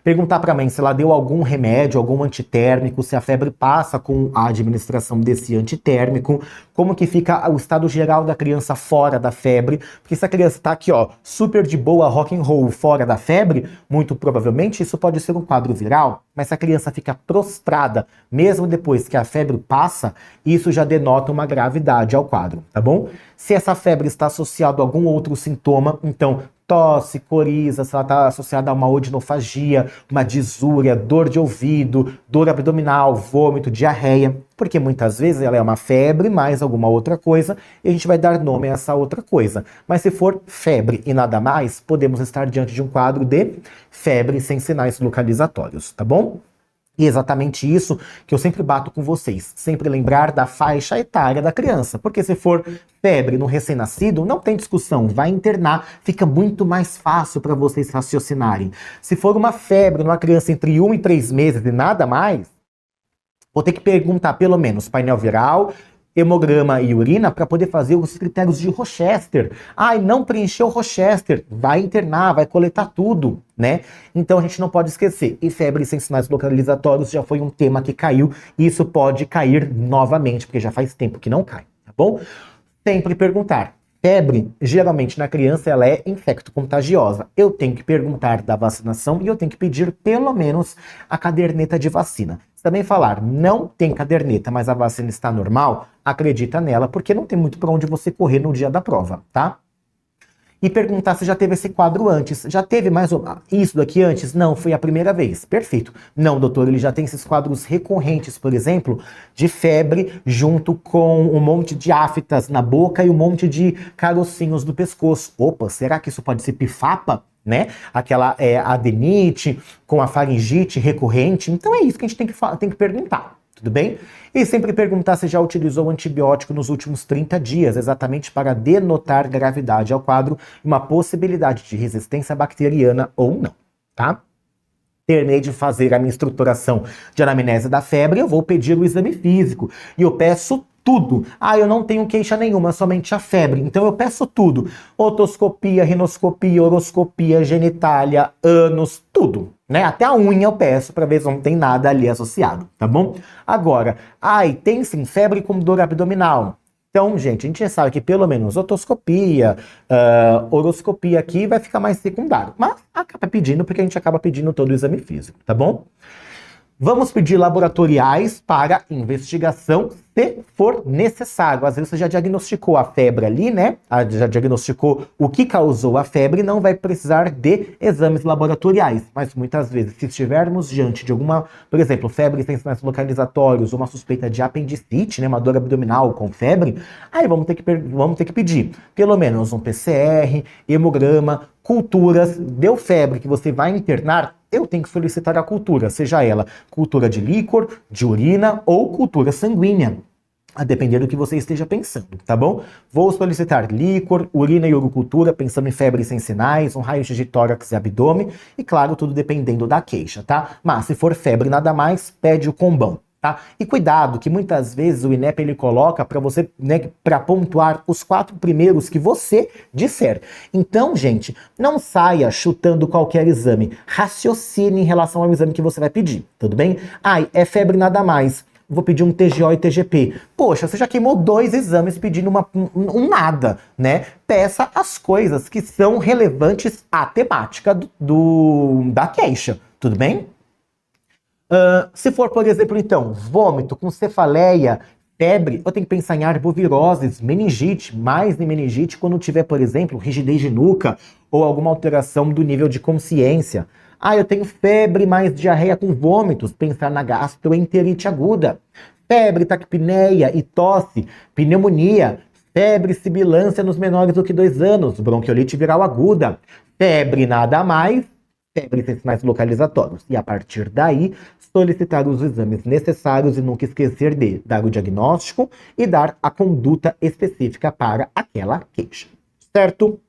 Perguntar para a mãe se ela deu algum remédio, algum antitérmico, se a febre passa com a administração desse antitérmico, como que fica o estado geral da criança fora da febre, porque se a criança está aqui, ó, super de boa, rock and roll, fora da febre, muito provavelmente isso pode ser um quadro viral, mas se a criança fica prostrada, mesmo depois que a febre passa, isso já denota uma gravidade ao quadro, tá bom? Se essa febre está associada a algum outro sintoma, então tosse, coriza, se ela está associada a uma odinofagia, uma disúria, dor de ouvido, dor abdominal, vômito, diarreia, porque muitas vezes ela é uma febre mais alguma outra coisa e a gente vai dar nome a essa outra coisa. Mas se for febre e nada mais, podemos estar diante de um quadro de febre sem sinais localizatórios, tá bom? E exatamente isso que eu sempre bato com vocês, sempre lembrar da faixa etária da criança, porque se for febre no recém-nascido, não tem discussão, vai internar, fica muito mais fácil para vocês raciocinarem. Se for uma febre numa criança entre 1 e 3 meses e nada mais, vou ter que perguntar pelo menos painel viral, hemograma e urina para poder fazer os critérios de Rochester. Ai, não preencheu o Rochester, vai internar, vai coletar tudo, né? Então a gente não pode esquecer. E febre sem sinais localizatórios já foi um tema que caiu e isso pode cair novamente, porque já faz tempo que não cai, tá bom? Sempre perguntar. Febre, geralmente na criança, ela é infecto-contagiosa. Eu tenho que perguntar da vacinação e eu tenho que pedir pelo menos a caderneta de vacina. Se também falar, não tem caderneta, mas a vacina está normal, acredita nela, porque não tem muito para onde você correr no dia da prova, tá? e perguntar se já teve esse quadro antes. Já teve mais isso daqui antes? Não, foi a primeira vez. Perfeito. Não, doutor, ele já tem esses quadros recorrentes, por exemplo, de febre junto com um monte de aftas na boca e um monte de carocinhos no pescoço. Opa, será que isso pode ser pifapa? Né? Aquela adenite com a faringite recorrente. Então é isso que a gente tem que perguntar. Tudo bem? E sempre perguntar se já utilizou antibiótico nos últimos 30 dias, exatamente para denotar gravidade ao quadro e uma possibilidade de resistência bacteriana ou não, tá? Terminei de fazer a minha estruturação de anamnese da febre, eu vou pedir o exame físico. E eu peço tudo. Ah, eu não tenho queixa nenhuma, somente a febre. Então eu peço tudo. Otoscopia, rinoscopia, horoscopia, genitália, ânus, tudo. Né? Até a unha eu peço para ver se não tem nada ali associado, tá bom? Agora, tem sim febre com dor abdominal. Então, gente, a gente já sabe que pelo menos otoscopia, horoscopia aqui vai ficar mais secundário. Mas acaba pedindo, porque a gente acaba pedindo todo o exame físico, tá bom? Vamos pedir laboratoriais para investigação, se for necessário. Às vezes você já diagnosticou a febre ali, né? Já diagnosticou o que causou a febre, não vai precisar de exames laboratoriais. Mas muitas vezes, se estivermos diante de alguma, por exemplo, febre sem sinais localizatórios, uma suspeita de apendicite, né? Uma dor abdominal com febre, aí vamos ter que pedir pelo menos um PCR, hemograma, culturas. Deu febre que você vai internar, eu tenho que solicitar a cultura, seja ela cultura de líquor, de urina ou cultura sanguínea, a depender do que você esteja pensando, tá bom? Vou solicitar líquor, urina e urocultura, pensando em febre sem sinais, um raio-x de tórax e abdômen, e claro, tudo dependendo da queixa, tá? Mas se for febre nada mais, pede o combão. Tá? E cuidado, que muitas vezes o INEP ele coloca para você, né, para pontuar os 4 primeiros que você disser. Então, gente, não saia chutando qualquer exame. Raciocine em relação ao exame que você vai pedir, tudo bem? É febre nada mais. Vou pedir um TGO e TGP. Poxa, você já queimou 2 exames pedindo um nada, né? Peça as coisas que são relevantes à temática da queixa, tudo bem? Se for, por exemplo, então, vômito com cefaleia, febre, eu tenho que pensar em arboviroses, meningite, mais em meningite quando tiver, por exemplo, rigidez de nuca ou alguma alteração do nível de consciência. Eu tenho febre mais diarreia com vômitos, pensar na gastroenterite aguda. Febre, taquipneia e tosse, pneumonia, febre, sibilância nos menores do que 2 anos, bronquiolite viral aguda, febre nada mais, febre sem sinais localizatórios. E a partir daí, solicitar os exames necessários e nunca esquecer de dar o diagnóstico e dar a conduta específica para aquela queixa. Certo?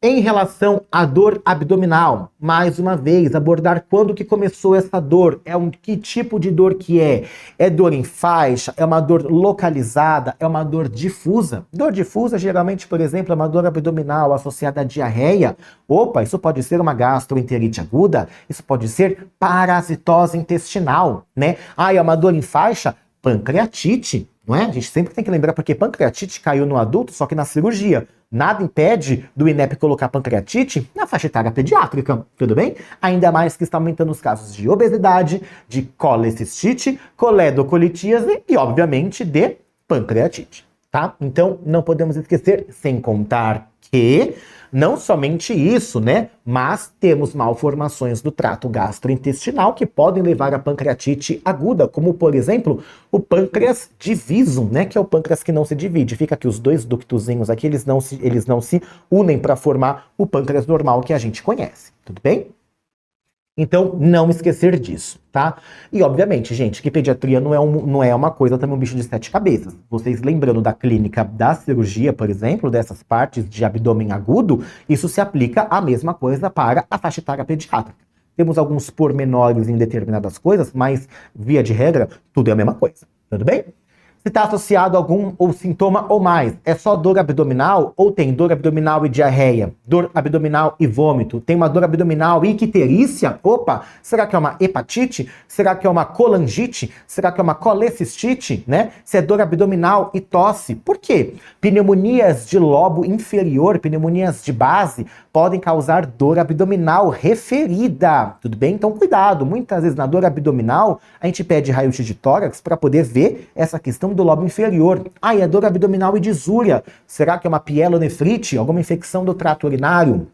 Em relação à dor abdominal, mais uma vez, abordar quando que começou essa dor, que tipo de dor que é? É dor em faixa? É uma dor localizada? É uma dor difusa? Dor difusa, geralmente, por exemplo, é uma dor abdominal associada à diarreia. Opa, isso pode ser uma gastroenterite aguda, isso pode ser parasitose intestinal, né? É uma dor em faixa? Pancreatite, não é? A gente sempre tem que lembrar, porque pancreatite caiu no adulto, só que na cirurgia. Nada impede do INEP colocar pancreatite na faixa etária pediátrica, tudo bem? Ainda mais que está aumentando os casos de obesidade, de colecistite, coledocolitíase e, obviamente, de pancreatite, tá? Então, não podemos esquecer, sem contar que não somente isso, né? Mas temos malformações do trato gastrointestinal que podem levar a pancreatite aguda, como, por exemplo, o pâncreas divisum, né? Que é o pâncreas que não se divide. Fica aqui os 2 ductozinhos aqui, eles não se unem para formar o pâncreas normal que a gente conhece, tudo bem? Então, não esquecer disso, tá? E, obviamente, gente, que pediatria não é uma coisa, também um bicho de 7 cabeças. Vocês lembrando da clínica da cirurgia, por exemplo, dessas partes de abdômen agudo, isso se aplica a mesma coisa para a faixa etária pediátrica. Temos alguns pormenores em determinadas coisas, mas, via de regra, tudo é a mesma coisa, tudo bem? Se está associado a algum ou sintoma ou mais, é só dor abdominal ou tem dor abdominal e diarreia, dor abdominal e vômito, tem uma dor abdominal e icterícia? Opa, será que é uma hepatite? Será que é uma colangite? Será que é uma colecistite, né? Se é dor abdominal e tosse, por quê? Pneumonias de lobo inferior, pneumonias de base, podem causar dor abdominal referida, tudo bem? Então cuidado, muitas vezes na dor abdominal a gente pede raio-x de tórax para poder ver essa questão do lobo inferior. E a dor abdominal e disúria, será que é uma pielonefrite, alguma infecção do trato urinário?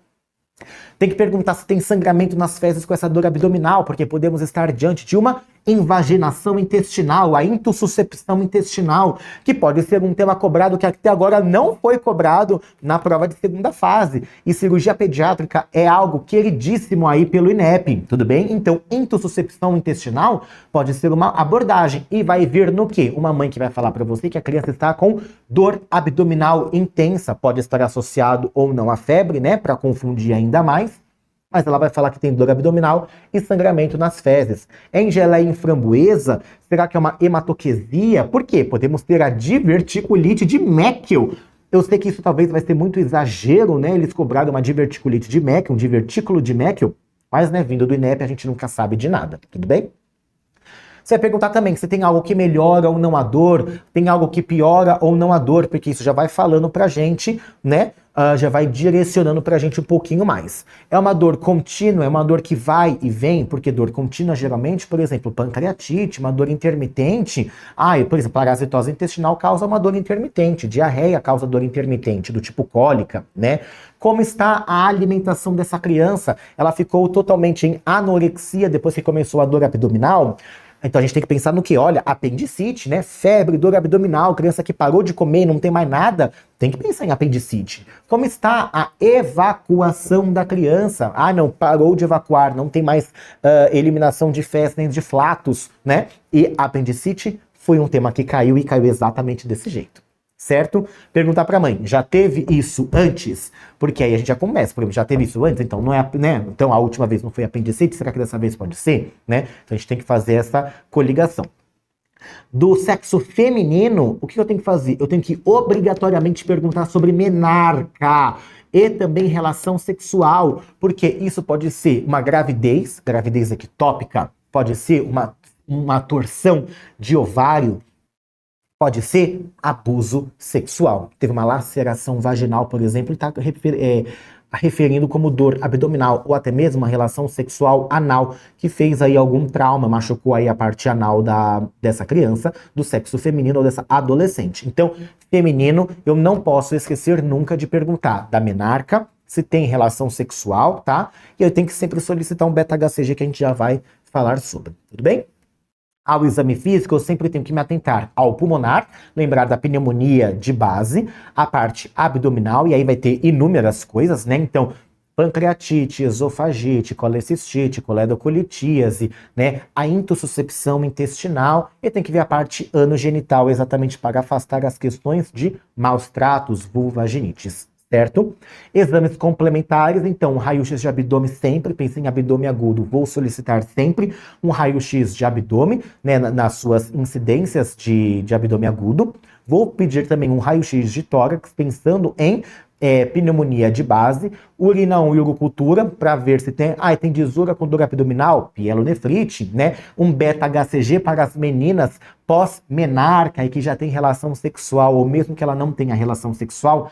Tem que perguntar se tem sangramento nas fezes com essa dor abdominal, porque podemos estar diante de uma invaginação intestinal, a intussuscepção intestinal, que pode ser um tema cobrado que até agora não foi cobrado na prova de segunda fase. E cirurgia pediátrica é algo queridíssimo aí pelo INEP, tudo bem? Então, intussuscepção intestinal pode ser uma abordagem e vai vir no quê? Uma mãe que vai falar para você que a criança está com dor abdominal intensa, pode estar associado ou não à febre, né, para confundir ainda mais. Mas ela vai falar que tem dor abdominal e sangramento nas fezes. Em geleia em framboesa, será que é uma hematoquesia? Por quê? Podemos ter a diverticulite de Meckel. Eu sei que isso talvez vai ser muito exagero, né? Eles cobraram uma diverticulite de Meckel, um divertículo de Meckel, mas, né, vindo do INEP, a gente nunca sabe de nada, tudo bem? Você vai perguntar também se tem algo que melhora ou não a dor, tem algo que piora ou não a dor, porque isso já vai falando pra gente, né? Já vai direcionando pra gente um pouquinho mais. É uma dor contínua, é uma dor que vai e vem, porque dor contínua geralmente, por exemplo, pancreatite, uma dor intermitente, por exemplo, parasitose intestinal causa uma dor intermitente, diarreia causa dor intermitente, do tipo cólica, né? Como está a alimentação dessa criança? Ela ficou totalmente em anorexia depois que começou a dor abdominal? Então a gente tem que pensar no que? Olha, apendicite, né? Febre, dor abdominal, criança que parou de comer e não tem mais nada, tem que pensar em apendicite. Como está a evacuação da criança? Não, parou de evacuar, não tem mais eliminação de fezes nem de flatos, né? E apendicite foi um tema que caiu e caiu exatamente desse jeito. Certo? Perguntar pra mãe, já teve isso antes? Porque aí a gente já começa, por exemplo, já teve isso antes, então não é, né? Então a última vez não foi apendicite, será que dessa vez pode ser, né? Então a gente tem que fazer essa coligação. Do sexo feminino, o que eu tenho que fazer? Eu tenho que obrigatoriamente perguntar sobre menarca e também relação sexual, porque isso pode ser uma gravidez ectópica, pode ser uma torção de ovário, pode ser abuso sexual. Teve uma laceração vaginal, por exemplo, e está referindo como dor abdominal, ou até mesmo uma relação sexual anal, que fez aí algum trauma, machucou aí a parte anal dessa criança, do sexo feminino ou dessa adolescente. Então, feminino, eu não posso esquecer nunca de perguntar da menarca, se tem relação sexual, tá? E eu tenho que sempre solicitar um beta-HCG que a gente já vai falar sobre, tudo bem? Ao exame físico, eu sempre tenho que me atentar ao pulmonar, lembrar da pneumonia de base, a parte abdominal, e aí vai ter inúmeras coisas, né? Então, pancreatite, esofagite, colecistite, coledocolitíase, né? A intussuscepção intestinal, e tem que ver a parte anogenital, exatamente para afastar as questões de maus tratos, vulvaginites. Certo? Exames complementares, então, um raio-x de abdômen sempre, pensei em abdômen agudo, vou solicitar sempre um raio-x de abdômen, né, nas suas incidências de abdômen agudo. Vou pedir também um raio-x de tórax, pensando em pneumonia de base, urina 1 e urocultura, para ver se tem, tem disúria com dor abdominal, pielonefrite, né? Um beta-HCG para as meninas pós-menarca e que já tem relação sexual, ou mesmo que ela não tenha relação sexual,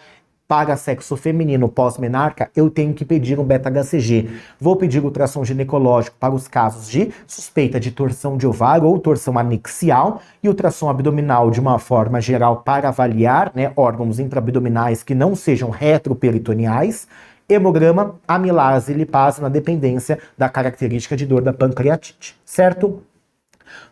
para sexo feminino pós-menarca, eu tenho que pedir um beta-HCG. Vou pedir ultrassom ginecológico para os casos de suspeita de torção de ovário ou torção anixial e ultrassom abdominal de uma forma geral para avaliar, né, órgãos intraabdominais que não sejam retroperitoneais. Hemograma, amilase e lipase na dependência da característica de dor da pancreatite, certo?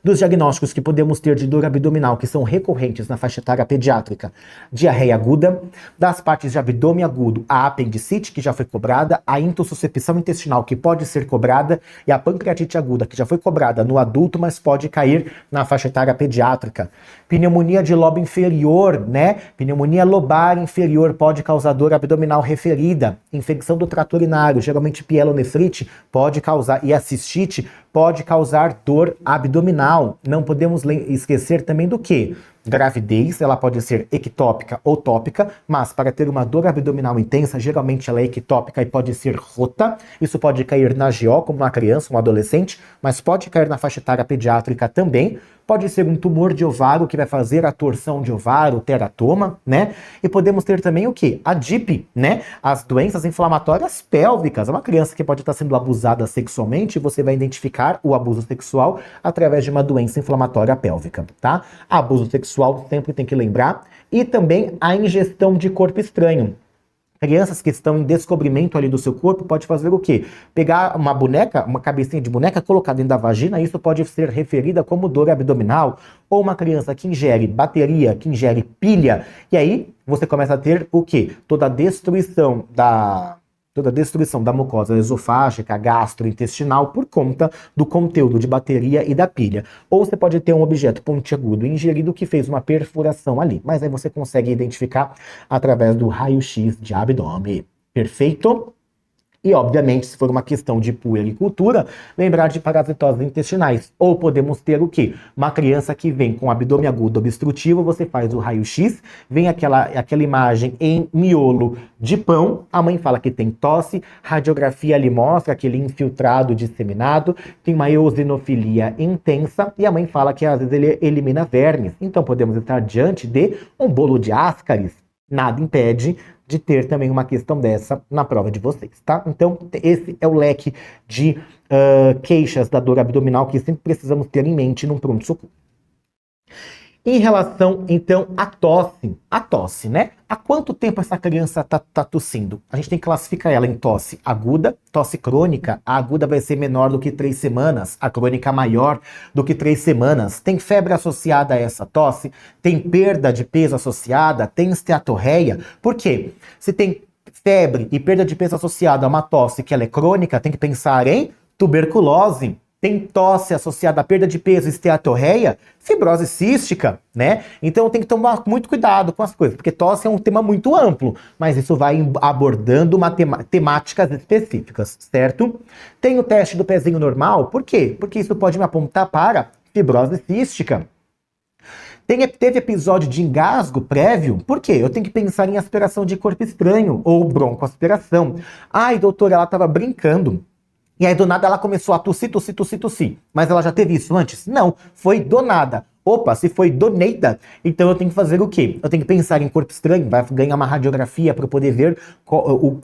Dos diagnósticos que podemos ter de dor abdominal que são recorrentes na faixa etária pediátrica, diarreia aguda, das partes de abdômen agudo, a apendicite, que já foi cobrada, a intussuscepção intestinal, que pode ser cobrada, e a pancreatite aguda, que já foi cobrada no adulto, mas pode cair na faixa etária pediátrica. Pneumonia de lobo inferior, né? Pneumonia lobar inferior pode causar dor abdominal referida. Infecção do trato urinário, geralmente pielonefrite, pode causar, e a cistite pode causar dor abdominal. Não podemos esquecer também do que? Gravidez, ela pode ser ectópica ou tópica, mas para ter uma dor abdominal intensa, geralmente ela é ectópica e pode ser rota. Isso pode cair na GO, como uma criança, um adolescente, mas pode cair na faixa etária pediátrica também. pode ser um tumor de ovário que vai fazer a torção de ovário, teratoma, né? E podemos ter também o quê? A DIP, né? As doenças inflamatórias pélvicas. É uma criança que pode estar sendo abusada sexualmente e você vai identificar o abuso sexual através de uma doença inflamatória pélvica, tá? Abuso sexual sempre tem que lembrar. E também a ingestão de corpo estranho. Crianças que estão em descobrimento ali do seu corpo pode fazer o quê? Pegar uma boneca, uma cabecinha de boneca, colocar dentro da vagina, isso pode ser referida como dor abdominal, ou uma criança que ingere bateria, que ingere pilha, e aí você começa a ter o quê? Toda a destruição da mucosa esofágica, gastrointestinal, por conta do conteúdo de bateria e da pilha. Ou você pode ter um objeto pontiagudo ingerido que fez uma perfuração ali, mas aí você consegue identificar através do raio-x de abdômen. Perfeito? E, obviamente, se for uma questão de puericultura, lembrar de parasitoses intestinais. Ou podemos ter o quê? Uma criança que vem com abdômen agudo obstrutivo, você faz o raio-x, vem aquela imagem em miolo de pão, a mãe fala que tem tosse, radiografia ali mostra aquele infiltrado disseminado, tem uma eosinofilia intensa, e a mãe fala que às vezes ele elimina vermes. Então podemos estar diante de um bolo de ascaris. Nada impede de ter também uma questão dessa na prova de vocês, tá? Então, esse é o leque de queixas da dor abdominal que sempre precisamos ter em mente num pronto-socorro. Em relação, então, à tosse, né? Há quanto tempo essa criança tá tossindo? A gente tem que classificar ela em tosse aguda, tosse crônica. A aguda vai ser menor do que 3 semanas, a crônica maior do que 3 semanas. Tem febre associada a essa tosse? Tem perda de peso associada? Tem esteatorreia? Por quê? Se tem febre e perda de peso associada a uma tosse que ela é crônica, tem que pensar em tuberculose. Tem tosse associada à perda de peso, esteatorreia, fibrose cística, né? Então tem que tomar muito cuidado com as coisas, porque tosse é um tema muito amplo, mas isso vai abordando temáticas específicas, certo? Tem o teste do pezinho normal, por quê? Porque isso pode me apontar para fibrose cística. Teve episódio de engasgo prévio? Por quê? Eu tenho que pensar em aspiração de corpo estranho ou broncoaspiração. Ai, doutora, ela estava brincando. E aí, do nada, ela começou a tossir. Mas ela já teve isso antes? Não, foi do nada. Opa, se foi do nada, então eu tenho que fazer o quê? Eu tenho que pensar em corpo estranho, vai ganhar uma radiografia para poder ver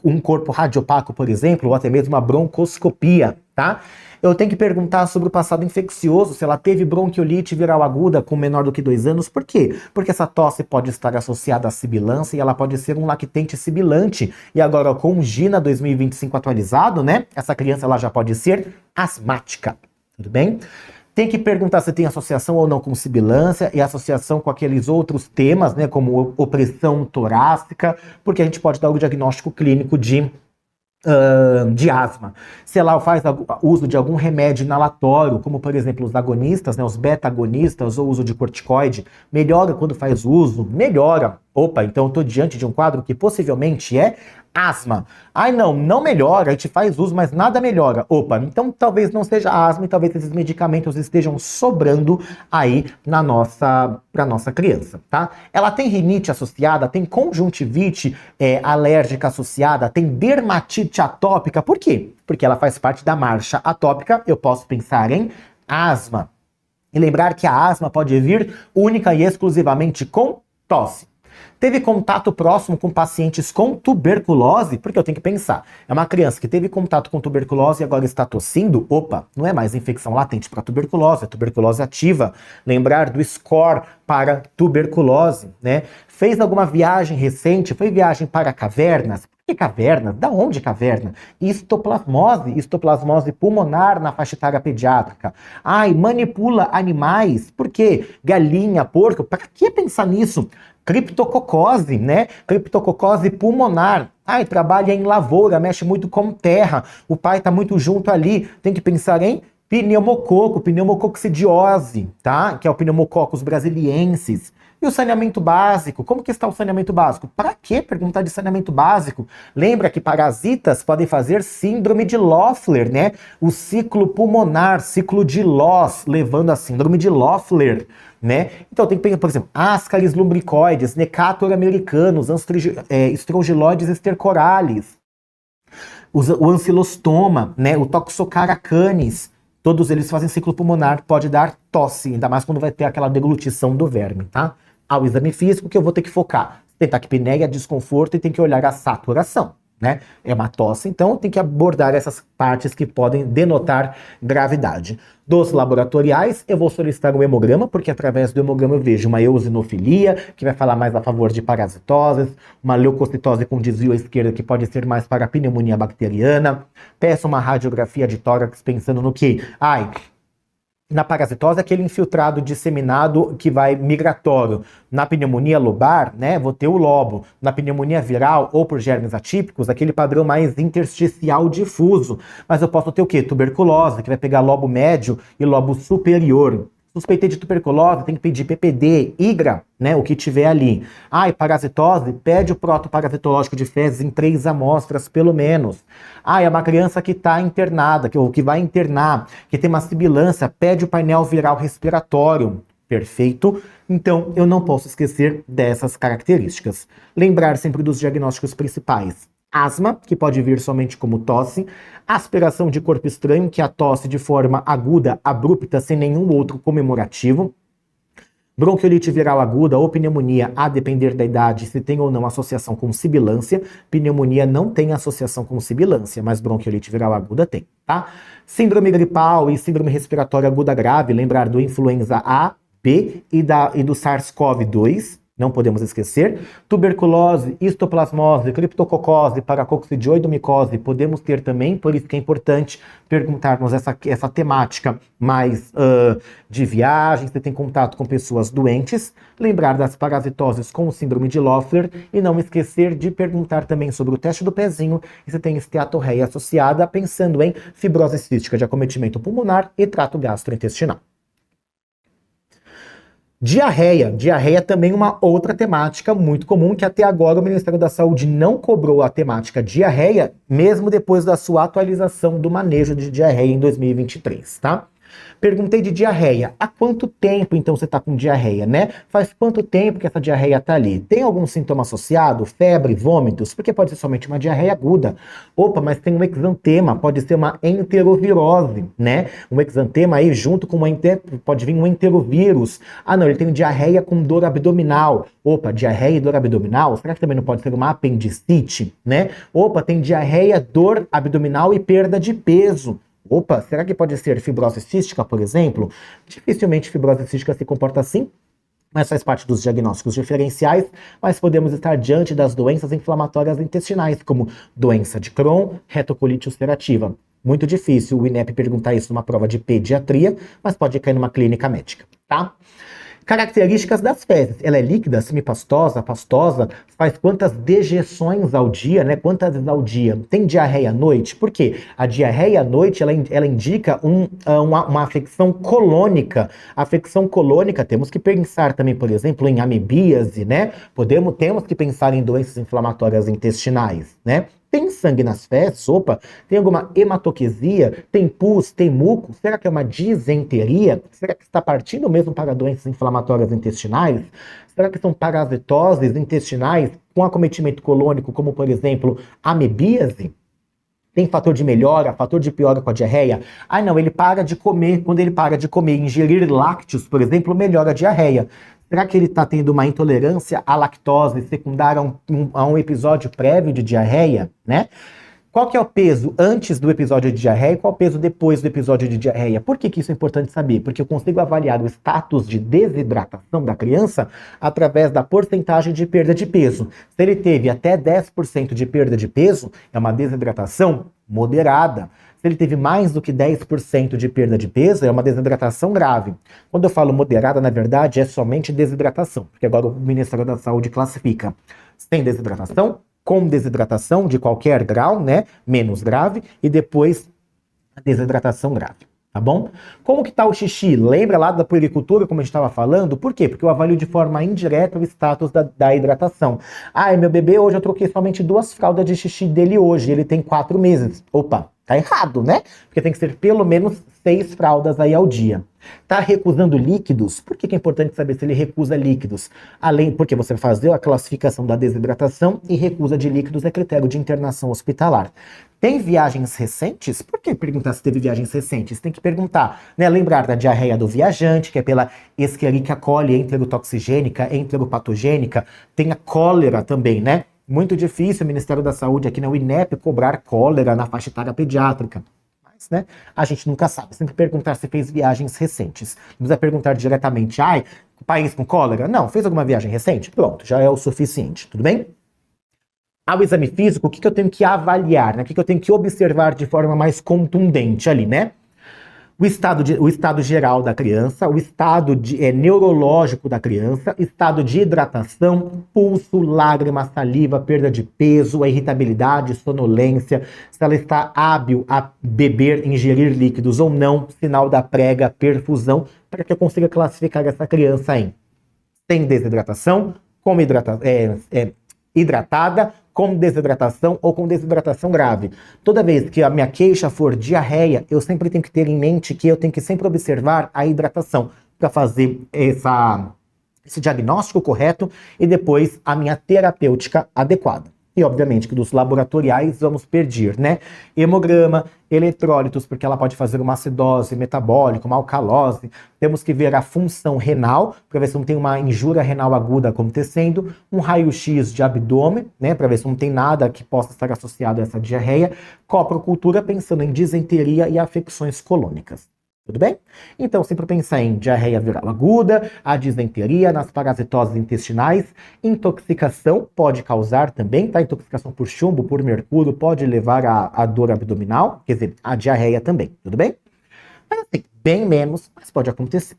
um corpo radiopaco, por exemplo, ou até mesmo uma broncoscopia, tá? Eu tenho que perguntar sobre o passado infeccioso, se ela teve bronquiolite viral aguda com menor do que 2 anos. Por quê? Porque essa tosse pode estar associada à sibilância e ela pode ser um lactente sibilante. E agora, com o GINA 2025 atualizado, né? Essa criança ela já pode ser asmática. Tudo bem? Tem que perguntar se tem associação ou não com sibilância e associação com aqueles outros temas, né? Como opressão torácica, porque a gente pode dar o diagnóstico clínico de asma. Se ela faz uso de algum remédio inalatório, como por exemplo os agonistas, né, os beta-agonistas ou uso de corticoide, melhora quando faz uso? Melhora. Opa, então eu estou diante de um quadro que possivelmente é asma. Ai não melhora, a gente faz uso, mas nada melhora. Opa, então talvez não seja asma e talvez esses medicamentos estejam sobrando aí pra nossa criança, tá? Ela tem rinite associada, tem conjuntivite alérgica associada, tem dermatite atópica. Por quê? Porque ela faz parte da marcha atópica, eu posso pensar em asma. E lembrar que a asma pode vir única e exclusivamente com tosse. Teve contato próximo com pacientes com tuberculose? Porque eu tenho que pensar. É uma criança que teve contato com tuberculose e agora está tossindo? Opa, não é mais infecção latente para tuberculose, é tuberculose ativa. Lembrar do score para tuberculose, né? Fez alguma viagem recente? Foi viagem para cavernas? Por que cavernas? Da onde caverna? Histoplasmose pulmonar na faixa etária pediátrica. Ai, manipula animais. Por quê? Galinha, porco. Para que pensar nisso? Criptococose, né? Criptococose pulmonar. Ai, trabalha em lavoura, mexe muito com terra. O pai tá muito junto ali. Tem que pensar em pneumococcidiose, tá? Que é o pneumococcus brasiliensis. E o saneamento básico? Como que está o saneamento básico? Para que perguntar de saneamento básico? Lembra que parasitas podem fazer síndrome de Loeffler, né? O ciclo pulmonar, ciclo de Loss, levando a síndrome de Loeffler, né? Então tem que pegar, por exemplo, Ascaris lumbricoides, Necator americanus, Strongyloides stercoralis, o ancilostoma, né? O Toxocara canis. Todos eles fazem ciclo pulmonar, pode dar tosse, ainda mais quando vai ter aquela deglutição do verme, tá? Ao exame físico que eu vou ter que focar. Tem taquipneia, desconforto e tem que olhar a saturação, né? É uma tosse, então tem que abordar essas partes que podem denotar gravidade. Dos laboratoriais, eu vou solicitar um hemograma, porque através do hemograma eu vejo uma eosinofilia, que vai falar mais a favor de parasitoses, uma leucocitose com desvio à esquerda, que pode ser mais para a pneumonia bacteriana. Peço uma radiografia de tórax pensando no quê? Na parasitose, aquele infiltrado disseminado que vai migratório. Na pneumonia lobar, né, vou ter o lobo. Na pneumonia viral ou por germes atípicos, aquele padrão mais intersticial difuso. Mas eu posso ter o quê? Tuberculose, que vai pegar lobo médio e lobo superior. Suspeitei de tuberculose, tem que pedir PPD, IGRA, né, o que tiver ali. E parasitose, pede o protoparasitológico de fezes em 3 amostras, pelo menos. É uma criança que está internada, ou que vai internar, que tem uma sibilância, pede o painel viral respiratório. Perfeito? Então, eu não posso esquecer dessas características. Lembrar sempre dos diagnósticos principais. Asma, que pode vir somente como tosse, aspiração de corpo estranho, que é a tosse de forma aguda, abrupta, sem nenhum outro comemorativo, bronquiolite viral aguda ou pneumonia, a depender da idade, se tem ou não associação com sibilância. Pneumonia não tem associação com sibilância, mas bronquiolite viral aguda tem, tá? Síndrome gripal e síndrome respiratória aguda grave, lembrar do influenza A, B e do SARS-CoV-2, não podemos esquecer. Tuberculose, histoplasmose, criptococose, paracoccidioidomicose, podemos ter também, por isso que é importante perguntarmos essa temática mais de viagem, se tem contato com pessoas doentes, lembrar das parasitoses com síndrome de Loeffler e não esquecer de perguntar também sobre o teste do pezinho e se tem esteatorreia associada, pensando em fibrose cística de acometimento pulmonar e trato gastrointestinal. Diarreia. Diarreia também uma outra temática muito comum, que até agora o Ministério da Saúde não cobrou a temática diarreia, mesmo depois da sua atualização do manejo de diarreia em 2023, tá? Perguntei de diarreia. Há quanto tempo, então, você está com diarreia, né? Faz quanto tempo que essa diarreia está ali? Tem algum sintoma associado? Febre, vômitos? Porque pode ser somente uma diarreia aguda. Opa, mas tem um exantema, pode ser uma enterovirose, né? Um exantema aí junto com pode vir um enterovírus. Não, ele tem diarreia com dor abdominal. Opa, diarreia e dor abdominal? Será que também não pode ser uma apendicite, né? Opa, tem diarreia, dor abdominal e perda de peso. Opa, será que pode ser fibrose cística, por exemplo? Dificilmente fibrose cística se comporta assim, mas faz parte dos diagnósticos diferenciais, mas podemos estar diante das doenças inflamatórias intestinais, como doença de Crohn, retocolite ulcerativa. Muito difícil o INEP perguntar isso numa prova de pediatria, mas pode cair numa clínica médica, tá? Características das fezes. Ela é líquida, semipastosa, pastosa, faz quantas dejeções ao dia, né? Quantas vezes ao dia? Tem diarreia à noite? Por quê? A diarreia à noite, ela indica uma afecção colônica. A afecção colônica, temos que pensar também, por exemplo, em amebíase, né? Temos que pensar em doenças inflamatórias intestinais, né? Tem sangue nas fezes? Opa, tem alguma hematoquesia? Tem pus? Tem muco? Será que é uma disenteria? Será que está partindo mesmo para doenças inflamatórias intestinais? Será que são parasitoses intestinais com acometimento colônico, como por exemplo, amebíase? Tem fator de melhora, fator de piora com a diarreia? Não, ele para de comer. Quando ele para de comer, ingerir lácteos, por exemplo, melhora a diarreia. Será que ele está tendo uma intolerância à lactose secundária a um episódio prévio de diarreia, né? Qual que é o peso antes do episódio de diarreia e qual o peso depois do episódio de diarreia? Por que isso é importante saber? Porque eu consigo avaliar o status de desidratação da criança através da porcentagem de perda de peso. Se ele teve até 10% de perda de peso, é uma desidratação moderada. Se ele teve mais do que 10% de perda de peso, é uma desidratação grave. Quando eu falo moderada, na verdade, é somente desidratação, porque agora o Ministério da Saúde classifica sem desidratação, com desidratação de qualquer grau, né, menos grave, e depois a desidratação grave, tá bom? Como que tá o xixi? Lembra lá da puericultura, como a gente estava falando? Por quê? Porque eu avalio de forma indireta o status da hidratação. Meu bebê, hoje eu troquei somente 2 fraldas de xixi dele hoje, ele tem 4 meses. Opa, Tá errado, né? Porque tem que ser pelo menos 6 fraldas aí ao dia. Tá recusando líquidos? Por que é importante saber se ele recusa líquidos? Além, porque você fazia a classificação da desidratação e recusa de líquidos é critério de internação hospitalar. Tem viagens recentes? Por que perguntar se teve viagens recentes? Tem que perguntar, né? Lembrar da diarreia do viajante, que é pela Escherichia coli enterotoxigênica, enteropatogênica. Tem a cólera também, né? Muito difícil o Ministério da Saúde aqui na INEP cobrar cólera na faixa etária pediátrica. Mas, né, a gente nunca sabe. Você tem que perguntar se fez viagens recentes. Não precisa perguntar diretamente, país com cólera? Não, fez alguma viagem recente? Pronto, já é o suficiente, tudo bem? Ao exame físico, o que eu tenho que avaliar, né? O que eu tenho que observar de forma mais contundente ali, né? O estado geral da criança, o estado neurológico da criança, estado de hidratação, pulso, lágrima, saliva, perda de peso, a irritabilidade, sonolência, se ela está hábil a beber, ingerir líquidos ou não, sinal da prega, perfusão, para que eu consiga classificar essa criança em sem desidratação, como hidratada, com desidratação ou com desidratação grave. Toda vez que a minha queixa for diarreia, eu sempre tenho que ter em mente que eu tenho que sempre observar a hidratação para fazer esse diagnóstico correto e depois a minha terapêutica adequada. E, obviamente, que dos laboratoriais vamos pedir, né? Hemograma, eletrólitos, porque ela pode fazer uma acidose metabólica, uma alcalose. Temos que ver a função renal, para ver se não tem uma injúria renal aguda acontecendo. Um raio-x de abdômen, né? Para ver se não tem nada que possa estar associado a essa diarreia. Coprocultura, pensando em disenteria e afecções colônicas. Tudo bem? Então, sempre pensar em diarreia viral aguda, a disenteria, nas parasitoses intestinais, intoxicação pode causar também, tá? Intoxicação por chumbo, por mercúrio, pode levar à dor abdominal, quer dizer, a diarreia também, tudo bem? Mas assim, bem menos, mas pode acontecer.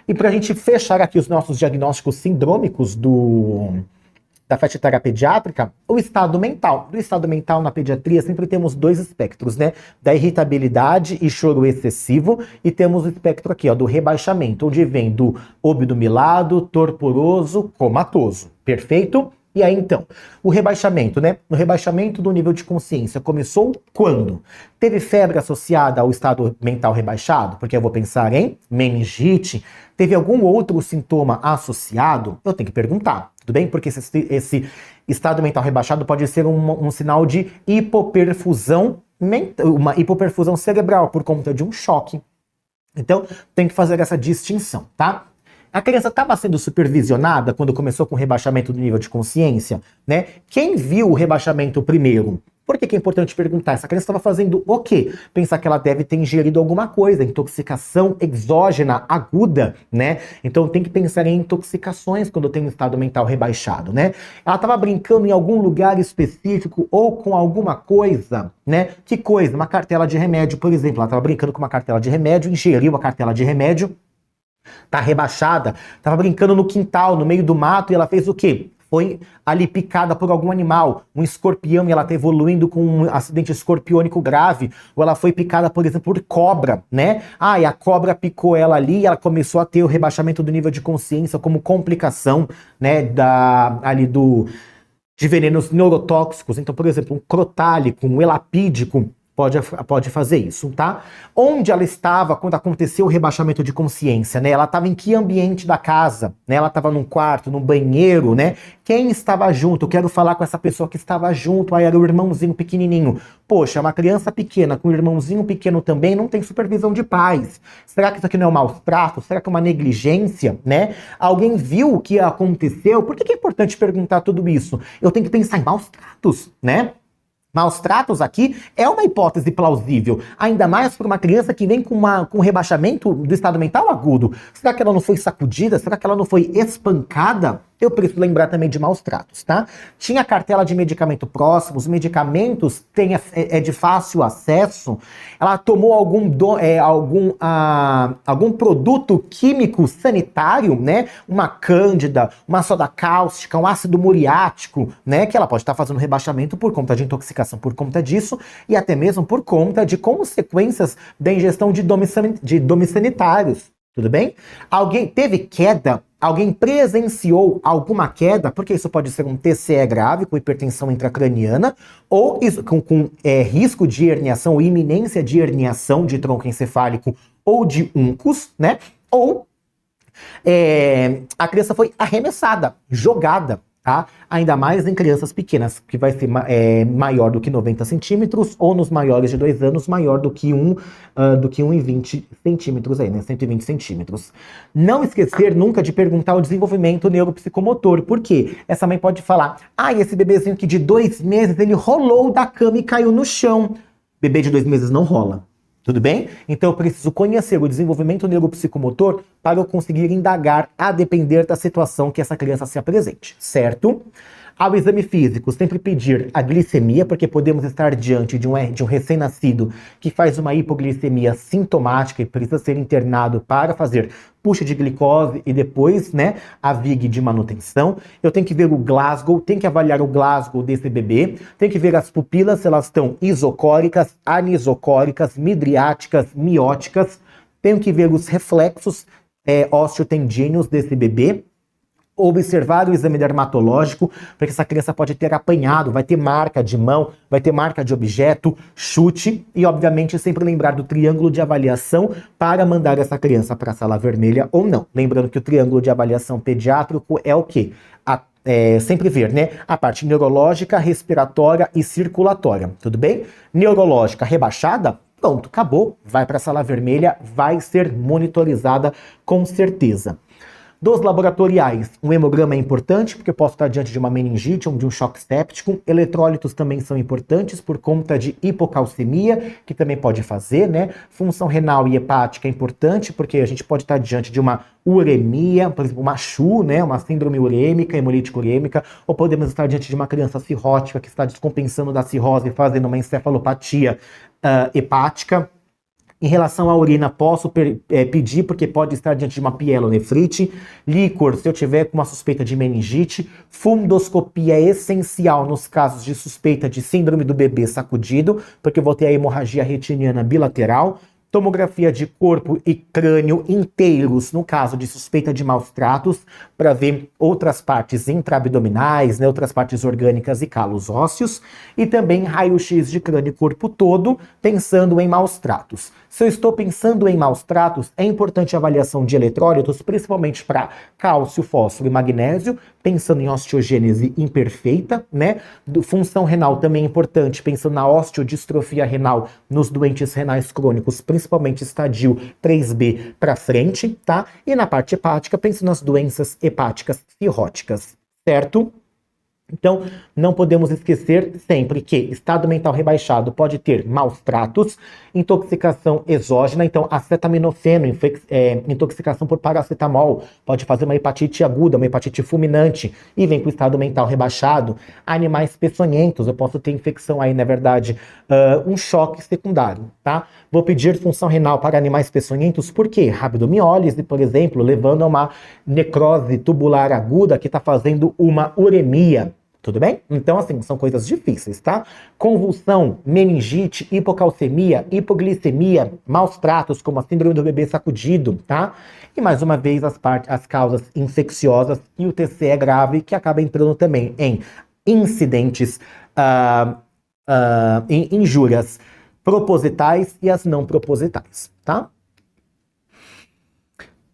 E para a gente fechar aqui os nossos diagnósticos sindrômicos da faixa etária pediátrica, o estado mental. Do estado mental na pediatria sempre temos dois espectros, né? Da irritabilidade e choro excessivo, e temos o espectro aqui, ó, do rebaixamento, onde vem do obnubilado, torporoso, comatoso. Perfeito? E aí, então, o rebaixamento, né? O rebaixamento do nível de consciência começou quando? Teve febre associada ao estado mental rebaixado? Porque eu vou pensar em meningite. Teve algum outro sintoma associado? Eu tenho que perguntar, tudo bem? Porque esse estado mental rebaixado pode ser um sinal de hipoperfusão uma hipoperfusão cerebral por conta de um choque. Então, tem que fazer essa distinção, tá? A criança estava sendo supervisionada quando começou com o rebaixamento do nível de consciência, né? Quem viu o rebaixamento primeiro? Por que é importante perguntar? Essa criança estava fazendo o quê? Pensar que ela deve ter ingerido alguma coisa, intoxicação exógena aguda, né? Então tem que pensar em intoxicações quando tem um estado mental rebaixado, né? Ela estava brincando em algum lugar específico ou com alguma coisa, né? Que coisa? Uma cartela de remédio, por exemplo. Ela estava brincando com uma cartela de remédio, ingeriu a cartela de remédio, tá rebaixada, tava brincando no quintal, no meio do mato, e ela fez o quê? Foi ali picada por algum animal, um escorpião, e ela tá evoluindo com um acidente escorpiônico grave, ou ela foi picada, por exemplo, por cobra, né? E a cobra picou ela ali, e ela começou a ter o rebaixamento do nível de consciência como complicação, né, de venenos neurotóxicos. Então, por exemplo, um crotálico, um elapídico, pode fazer isso, tá? Onde ela estava quando aconteceu o rebaixamento de consciência, né? Ela estava em que ambiente da casa, né? Ela estava num quarto, num banheiro, né? Quem estava junto? Eu quero falar com essa pessoa que estava junto. Aí era o irmãozinho pequenininho. Poxa, uma criança pequena com um irmãozinho pequeno também não tem supervisão de pais. Será que isso aqui não é um maus trato? Será que é uma negligência, né? Alguém viu o que aconteceu? Por que é importante perguntar tudo isso? Eu tenho que pensar em maus tratos, né? Maus tratos aqui é uma hipótese plausível, ainda mais para uma criança que vem com um rebaixamento do estado mental agudo. Será que ela não foi sacudida? Será que ela não foi espancada? Eu preciso lembrar também de maus tratos, tá? Tinha cartela de medicamento próximo, os medicamentos é de fácil acesso. Ela tomou algum produto químico sanitário, né? Uma cândida, uma soda cáustica, um ácido muriático, né? Que ela pode estar fazendo rebaixamento por conta de intoxicação por conta disso e até mesmo por conta de consequências da ingestão de domes sanitários. Tudo bem? Alguém teve queda? Alguém presenciou alguma queda? Porque isso pode ser um TCE grave, com hipertensão intracraniana, ou isso, com risco de herniação, ou iminência de herniação de tronco encefálico ou de uncus, né? Ou a criança foi arremessada, jogada, tá? Ainda mais em crianças pequenas, que vai ser maior do que 90 centímetros, ou nos maiores de 2 anos, maior do que 1,20 centímetros aí, né? 120 centímetros. Não esquecer nunca de perguntar o desenvolvimento neuropsicomotor, porque essa mãe pode falar, esse bebezinho aqui de 2 meses, ele rolou da cama e caiu no chão. Bebê de 2 meses não rola. Tudo bem? Então eu preciso conhecer o desenvolvimento neuropsicomotor para eu conseguir indagar a depender da situação que essa criança se apresente, certo? Ao exame físico, sempre pedir a glicemia, porque podemos estar diante de um recém-nascido que faz uma hipoglicemia sintomática e precisa ser internado para fazer puxa de glicose e depois, né, a VIG de manutenção. Eu tenho que ver o Glasgow, tenho que avaliar o Glasgow desse bebê, tenho que ver as pupilas, se elas estão isocóricas, anisocóricas, midriáticas, mióticas, tenho que ver os reflexos osteotendíneos desse bebê, observar o exame dermatológico, porque essa criança pode ter apanhado, vai ter marca de mão, vai ter marca de objeto, chute, e obviamente sempre lembrar do triângulo de avaliação para mandar essa criança para a sala vermelha ou não. Lembrando que o triângulo de avaliação pediátrico é o quê? Sempre ver, né? A parte neurológica, respiratória e circulatória, tudo bem? Neurológica rebaixada? Pronto, acabou, vai para a sala vermelha, vai ser monitorizada com certeza. Dos laboratoriais, um hemograma é importante, porque eu posso estar diante de uma meningite ou de um choque séptico. Eletrólitos também são importantes por conta de hipocalcemia, que também pode fazer, né? Função renal e hepática é importante, porque a gente pode estar diante de uma uremia, por exemplo, uma CHU, né? Uma síndrome urêmica, hemolítica urêmica, ou podemos estar diante de uma criança cirrótica que está descompensando da cirrose e fazendo uma encefalopatia hepática. Em relação à urina, posso pedir, porque pode estar diante de uma pielonefrite. Líquor, se eu tiver com uma suspeita de meningite. Fundoscopia é essencial nos casos de suspeita de síndrome do bebê sacudido, porque eu vou ter a hemorragia retiniana bilateral. Tomografia de corpo e crânio inteiros, no caso de suspeita de maus tratos, para ver outras partes intraabdominais, né, outras partes orgânicas e calos ósseos. E também raio-x de crânio e corpo todo, pensando em maus tratos. Se eu estou pensando em maus tratos, é importante a avaliação de eletrólitos, principalmente para cálcio, fósforo e magnésio, pensando em osteogênese imperfeita, né? Função renal também é importante, pensando na osteodistrofia renal nos doentes renais crônicos, principalmente estadio 3B para frente, tá? E na parte hepática, pensando nas doenças hepáticas cirróticas, certo? Então, não podemos esquecer sempre que estado mental rebaixado pode ter maus tratos, intoxicação exógena, então acetaminofeno, intoxicação por paracetamol, pode fazer uma hepatite aguda, uma hepatite fulminante, e vem com o estado mental rebaixado. Animais peçonhentos, eu posso ter infecção aí, na verdade, um choque secundário, tá? Vou pedir função renal para animais peçonhentos, por quê? Rabdomiólise, por exemplo, levando a uma necrose tubular aguda que está fazendo uma uremia. Tudo bem? Então, assim, são coisas difíceis, tá? Convulsão, meningite, hipocalcemia, hipoglicemia, maus tratos, como a síndrome do bebê sacudido, tá? E, mais uma vez, as causas infecciosas e o TCE grave, que acaba entrando também em incidentes, em injúrias propositais e as não propositais, tá?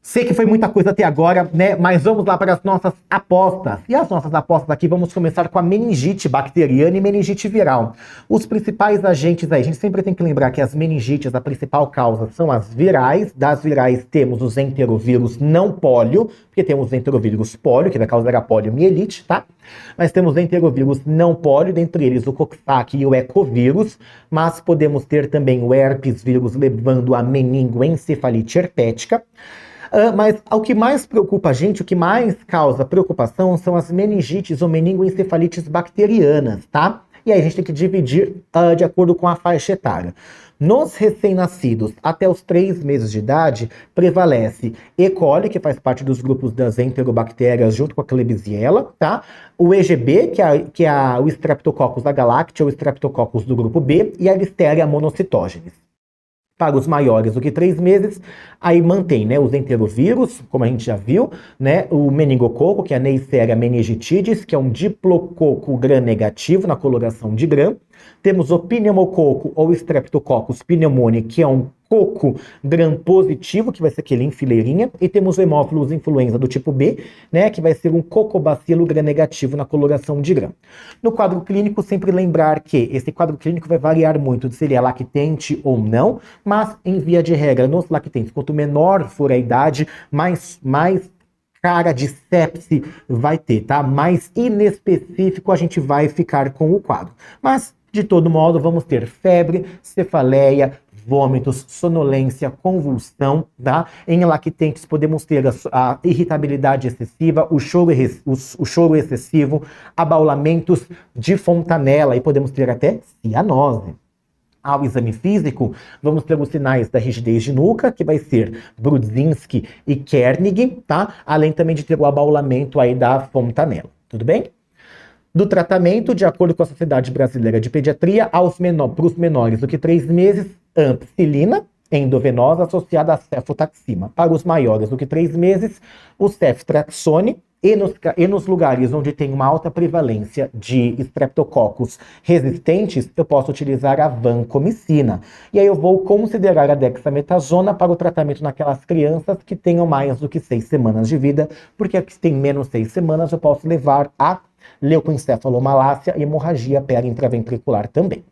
Sei que foi muita coisa até agora, né? Mas vamos lá para as nossas apostas. E as nossas apostas aqui, vamos começar com a meningite bacteriana e meningite viral. Os principais agentes aí, a gente sempre tem que lembrar que as meningites, a principal causa são as virais. Das virais temos os enterovírus não pólio, porque temos enterovírus pólio, que vai causar a poliomielite, tá? Mas temos enterovírus não pólio, dentre eles o Coxsackie e o ecovírus, mas podemos ter também o herpes vírus levando a meningoencefalite herpética. Mas o que mais preocupa a gente, o que mais causa preocupação são as meningites ou meningoencefalites bacterianas, tá? E aí a gente tem que dividir de acordo com a faixa etária. Nos recém-nascidos até os 3 meses de idade, prevalece E. coli, que faz parte dos grupos das enterobactérias junto com a Klebsiella, tá? O EGB, que é o Streptococcus agalactiae, ou Streptococcus do grupo B, e a Listeria monocytogenes. Para os maiores do que 3 meses, aí mantém, né, os enterovírus, como a gente já viu, né, o meningococo, que é a Neisseria meningitidis, que é um diplococo gram-negativo na coloração de gram. Temos o pneumococo ou Streptococcus pneumoniae, que é um coco gram-positivo, que vai ser aquele em fileirinha. E temos o Haemophilus influenza do tipo B, né, que vai ser um cocobacilo gram-negativo na coloração de gram. No quadro clínico, sempre lembrar que esse quadro clínico vai variar muito de se ele é lactente ou não, mas em via de regra, nos lactentes, quanto menor for a idade, mais cara de sepse vai ter, tá? Mais inespecífico a gente vai ficar com o quadro. Mas, de todo modo, vamos ter febre, cefaleia, vômitos, sonolência, convulsão, tá? Em lactentes podemos ter a irritabilidade excessiva, o choro excessivo, abaulamentos de fontanela e podemos ter até cianose. Ao exame físico, vamos ter os sinais da rigidez de nuca, que vai ser Brudzinski e Kernig, tá? Além também de ter o abaulamento aí da fontanela, tudo bem? Do tratamento, de acordo com a Sociedade Brasileira de Pediatria, para os menores do que 3 meses, ampicilina endovenosa associada a cefotaxima. Para os maiores do que 3 meses, o ceftriaxone. E nos lugares onde tem uma alta prevalência de streptococcus resistentes, eu posso utilizar a vancomicina. E aí eu vou considerar a dexametasona para o tratamento naquelas crianças que tenham mais do que 6 semanas de vida, porque aqui tem menos 6 semanas eu posso levar a leucoencefalomalácia e hemorragia periintraventricular também.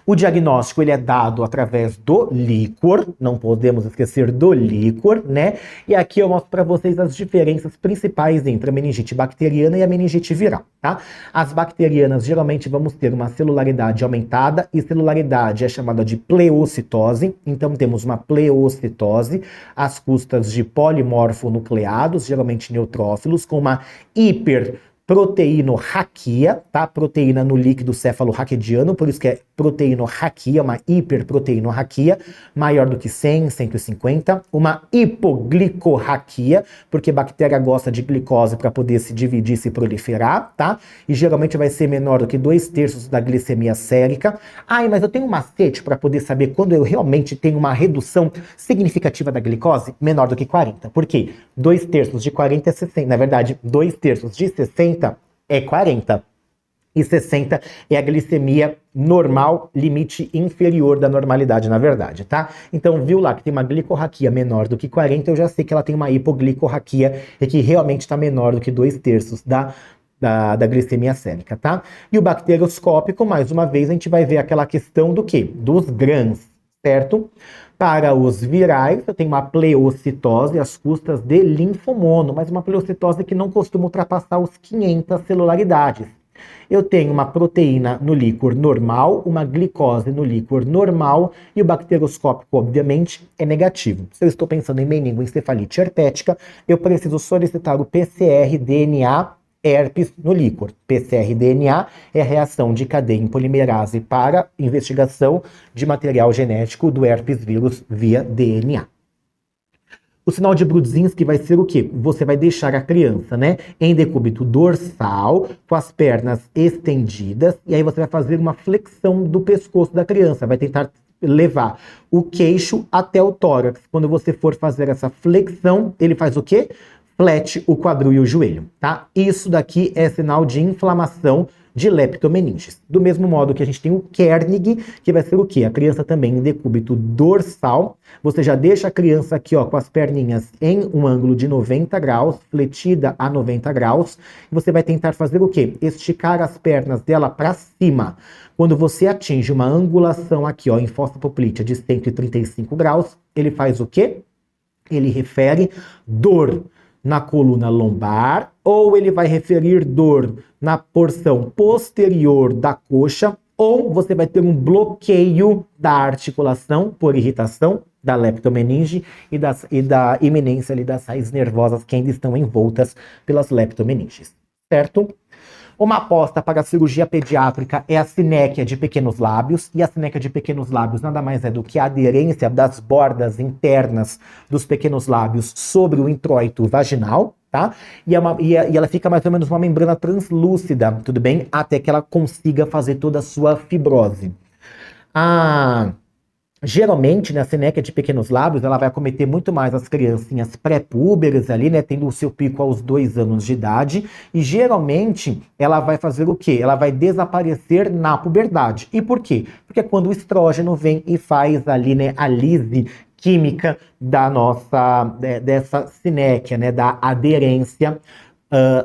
O diagnóstico ele é dado através do líquor, não podemos esquecer do líquor, né? E aqui eu mostro para vocês as diferenças principais entre a meningite bacteriana e a meningite viral, tá? As bacterianas geralmente vamos ter uma celularidade aumentada e celularidade é chamada de pleocitose, então temos uma pleocitose às custas de polimorfonucleados, geralmente neutrófilos, com uma hiperproteinorraquia, tá? Proteína no líquido cefalorraquidiano, por isso que é proteinorraquia, uma hiperproteinorraquia, maior do que 100, 150. Uma hipoglicorraquia, porque a bactéria gosta de glicose para poder se dividir e se proliferar, tá? E geralmente vai ser menor do que 2/3 da glicemia sérica. Ai, mas eu tenho um macete para poder saber quando eu realmente tenho uma redução significativa da glicose? Menor do que 40. Por quê? 2/3 de 40 é 60. Na verdade, 2/3 de 60 é 40. E 60 é a glicemia normal, limite inferior da normalidade, na verdade, tá? Então, viu lá que tem uma glicorraquia menor do que 40, eu já sei que ela tem uma hipoglicorraquia e que realmente está menor do que 2/3 da glicemia sérica, tá? E o bacterioscópico, mais uma vez, a gente vai ver aquela questão do quê? Dos grãs, certo? Para os virais, eu tenho uma pleocitose às custas de linfomono, mas uma pleocitose que não costuma ultrapassar os 500 celularidades. Eu tenho uma proteína no líquor normal, uma glicose no líquor normal e o bacterioscópico, obviamente, é negativo. Se eu estou pensando em meningoencefalite herpética, eu preciso solicitar o PCR-DNA herpes no líquor. PCR-DNA é a reação de cadeia em polimerase para investigação de material genético do herpes vírus via DNA. O sinal de Brudzinski vai ser o quê? Você vai deixar a criança, né, em decúbito dorsal, com as pernas estendidas, e aí você vai fazer uma flexão do pescoço da criança, vai tentar levar o queixo até o tórax. Quando você for fazer essa flexão, ele faz o quê? Flete o quadril e o joelho, tá? Isso daqui é sinal de inflamação de leptomeninges. Do mesmo modo que a gente tem o Kernig, que vai ser o quê? A criança também em decúbito dorsal. Você já deixa a criança aqui, ó, com as perninhas em um ângulo de 90 graus, fletida a 90 graus. E você vai tentar fazer o quê? Esticar as pernas dela para cima. Quando você atinge uma angulação aqui, ó, em fossa poplítea de 135 graus, ele faz o quê? Ele refere dor na coluna lombar, ou ele vai referir dor na porção posterior da coxa, ou você vai ter um bloqueio da articulação por irritação da leptomeninge e da iminência ali das raízes nervosas que ainda estão envoltas pelas leptomeninges, certo? Uma aposta para a cirurgia pediátrica é a sinéquia de pequenos lábios, e a sinéquia de pequenos lábios nada mais é do que a aderência das bordas internas dos pequenos lábios sobre o introito vaginal, tá? E ela fica mais ou menos uma membrana translúcida, tudo bem? Até que ela consiga fazer toda a sua fibrose. Geralmente, né, a sinéquia de pequenos lábios, ela vai acometer muito mais as criancinhas pré-púberes ali, né, tendo o seu pico aos 2 anos de idade, e geralmente ela vai fazer o quê? Ela vai desaparecer na puberdade. E por quê? Porque é quando o estrógeno vem e faz ali, né, a lise química da nossa, dessa sinéquia, né, da aderência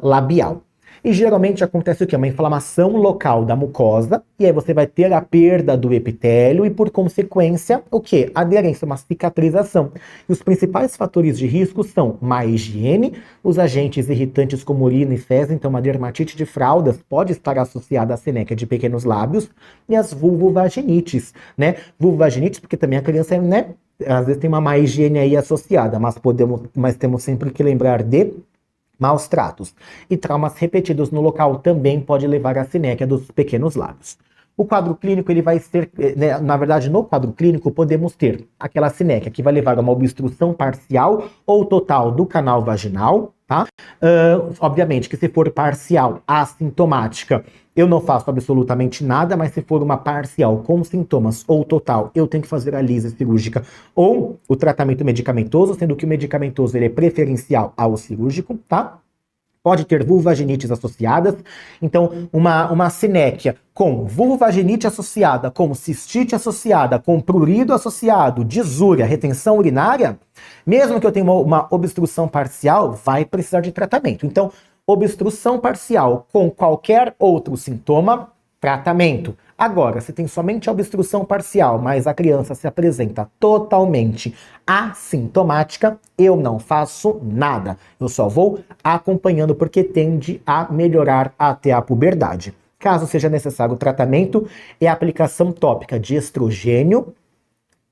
labial. E geralmente acontece o quê? Uma inflamação local da mucosa, e aí você vai ter a perda do epitélio e, por consequência, o quê? Aderência, uma cicatrização. E os principais fatores de risco são má higiene, os agentes irritantes como urina e fezes, então uma dermatite de fraldas pode estar associada à sinéquia de pequenos lábios, e as vulvovaginites, né? Vulvovaginites, porque também a criança, né, às vezes tem uma má higiene aí associada, mas temos sempre que lembrar de maus tratos e traumas repetidos no local também pode levar à sinéquia dos pequenos lábios. O quadro clínico, ele vai ser, né, na verdade, no quadro clínico podemos ter aquela sinéquia que vai levar a uma obstrução parcial ou total do canal vaginal, tá? Obviamente que se for parcial, assintomática, eu não faço absolutamente nada, mas se for uma parcial com sintomas ou total, eu tenho que fazer a lise cirúrgica ou o tratamento medicamentoso, sendo que o medicamentoso ele é preferencial ao cirúrgico, tá? Pode ter vulvaginites associadas, então uma sinéquia com vulvaginite associada, com cistite associada, com prurido associado, disúria, retenção urinária, mesmo que eu tenha uma obstrução parcial, vai precisar de tratamento. Então, obstrução parcial com qualquer outro sintoma, tratamento. Agora, se tem somente a obstrução parcial, mas a criança se apresenta totalmente assintomática, eu não faço nada. Eu só vou acompanhando porque tende a melhorar até a puberdade. Caso seja necessário o tratamento, é a aplicação tópica de estrogênio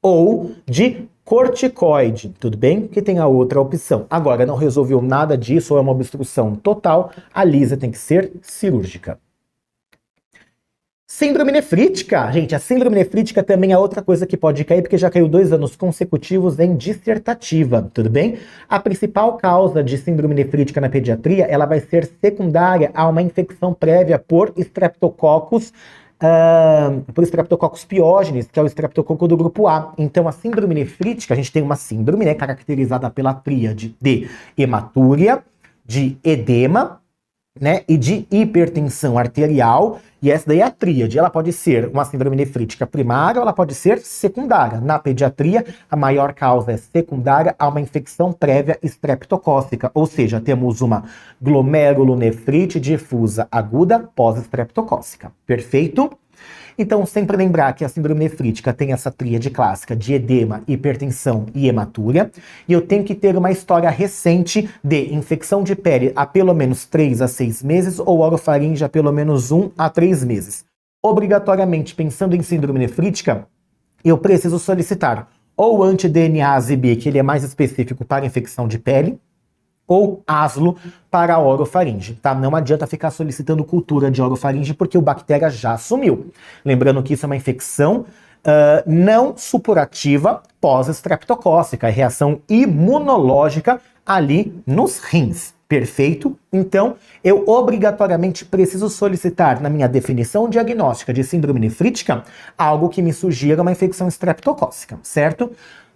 ou de corticoide, tudo bem? Que tem a outra opção. Agora, não resolveu nada disso ou é uma obstrução total, a lise tem que ser cirúrgica. Síndrome nefrítica, gente, a síndrome nefrítica também é outra coisa que pode cair, porque já caiu 2 anos consecutivos em dissertativa, tudo bem? A principal causa de síndrome nefrítica na pediatria, ela vai ser secundária a uma infecção prévia por Streptococcus piógenes, que é o estreptococo do grupo A. Então, a síndrome nefrítica, a gente tem uma síndrome, né, caracterizada pela tríade de hematúria, de edema, né, e de hipertensão arterial, e essa daí é a tríade. Ela pode ser uma síndrome nefrítica primária ou ela pode ser secundária. Na pediatria, a maior causa é secundária a uma infecção prévia estreptocócica, ou seja, temos uma glomerulonefrite difusa aguda pós-estreptocócica. Perfeito? Então, sempre lembrar que a síndrome nefrítica tem essa tríade clássica de edema, hipertensão e hematúria. E eu tenho que ter uma história recente de infecção de pele há pelo menos 3 a 6 meses ou orofaringe há pelo menos 1 a 3 meses. Obrigatoriamente, pensando em síndrome nefrítica, eu preciso solicitar ou anti-DNase-B, que ele é mais específico para infecção de pele, ou aslo para a orofaringe, tá? Não adianta ficar solicitando cultura de orofaringe porque o bactéria já sumiu. Lembrando que isso é uma infecção não supurativa pós-estreptocócica, é reação imunológica ali nos rins. Perfeito? Então, eu obrigatoriamente preciso solicitar na minha definição diagnóstica de síndrome nefrítica algo que me sugira uma infecção estreptocócica, certo?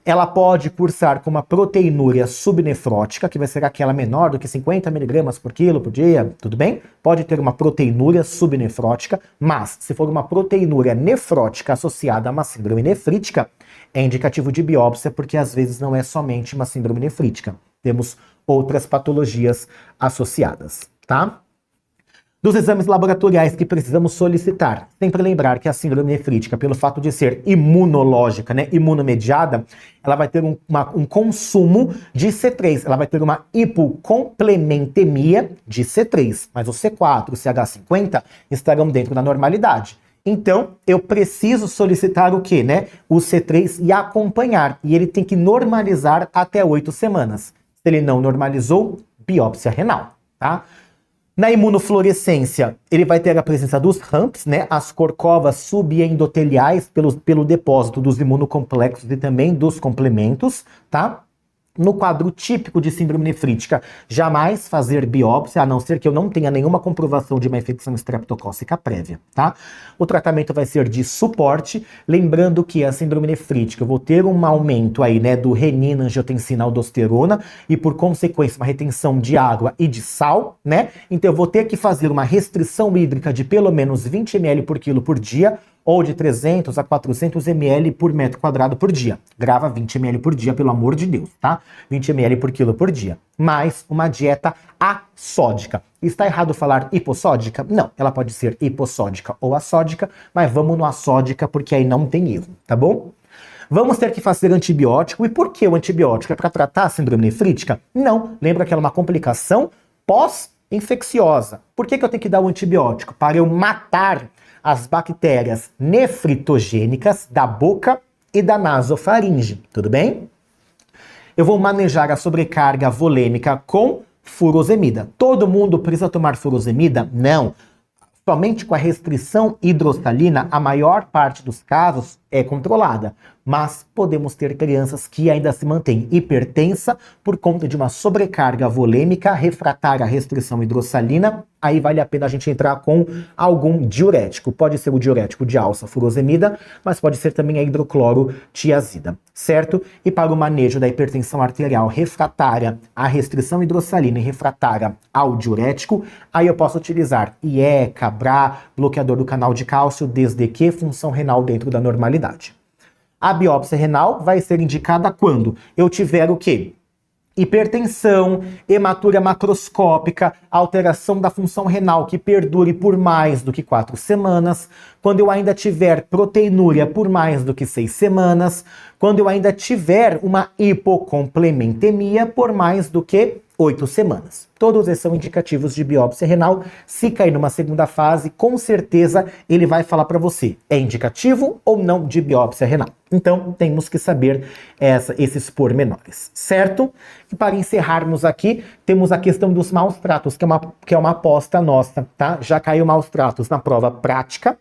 Ela pode cursar com uma proteinúria subnefrótica, que vai ser aquela menor do que 50 mg por quilo por dia, tudo bem? Pode ter uma proteinúria subnefrótica, mas se for uma proteinúria nefrótica associada a uma síndrome nefrítica, é indicativo de biópsia, porque às vezes não é somente uma síndrome nefrítica. Temos outras patologias associadas, tá? Dos exames laboratoriais que precisamos solicitar, sempre lembrar que a síndrome nefrítica, pelo fato de ser imunológica, né, imunomediada, ela vai ter um consumo de C3, ela vai ter uma hipocomplementemia de C3, mas o C4 e o CH50 estarão dentro da normalidade. Então, eu preciso solicitar o quê, né? O C3 e acompanhar, e ele tem que normalizar até 8 semanas. Se ele não normalizou, biópsia renal, tá? Na imunofluorescência, ele vai ter a presença dos RAMPs, né, as corcovas subendoteliais pelo depósito dos imunocomplexos e também dos complementos, tá? No quadro típico de síndrome nefrítica, jamais fazer biópsia, a não ser que eu não tenha nenhuma comprovação de uma infecção estreptocócica prévia, tá? O tratamento vai ser de suporte, lembrando que a síndrome nefrítica, eu vou ter um aumento aí, né, do renina, angiotensina, aldosterona e, por consequência, uma retenção de água e de sal, né? Então eu vou ter que fazer uma restrição hídrica de pelo menos 20 ml por quilo por dia, ou de 300 a 400 ml por metro quadrado por dia. Grava 20 ml por dia, pelo amor de Deus, tá? 20 ml por quilo por dia. Mais uma dieta assódica. Está errado falar hipossódica? Não, ela pode ser hipossódica ou assódica, mas vamos no assódica porque aí não tem erro, tá bom? Vamos ter que fazer antibiótico. E por que o antibiótico? É para tratar a síndrome nefrítica? Não. Lembra que ela é uma complicação pós-infecciosa. Por que eu tenho que dar o antibiótico? Para eu matar as bactérias nefritogênicas da boca e da nasofaringe, tudo bem? Eu vou manejar a sobrecarga volêmica com furosemida. Todo mundo precisa tomar furosemida? Não. Somente com a restrição hidrossalina, a maior parte dos casos é controlada. Mas podemos ter crianças que ainda se mantêm hipertensa por conta de uma sobrecarga volêmica refratária à restrição hidrossalina. Aí vale a pena a gente entrar com algum diurético. Pode ser o diurético de alça, furosemida, mas pode ser também a hidroclorotiazida, certo? E para o manejo da hipertensão arterial refratária à restrição hidrossalina e refratária ao diurético, aí eu posso utilizar IECA, BRA, bloqueador do canal de cálcio, desde que função renal dentro da normalidade. A biópsia renal vai ser indicada quando eu tiver o quê? Hipertensão, hematúria macroscópica, alteração da função renal que perdure por mais do que 4 semanas, quando eu ainda tiver proteinúria por mais do que 6 semanas, quando eu ainda tiver uma hipocomplementemia por mais do que 8 semanas. Todos esses são indicativos de biópsia renal. Se cair numa segunda fase, com certeza ele vai falar para você, é indicativo ou não de biópsia renal. Então, temos que saber esses pormenores, certo? E para encerrarmos aqui, temos a questão dos maus tratos, que é uma aposta nossa, tá? Já caiu maus tratos na prova prática,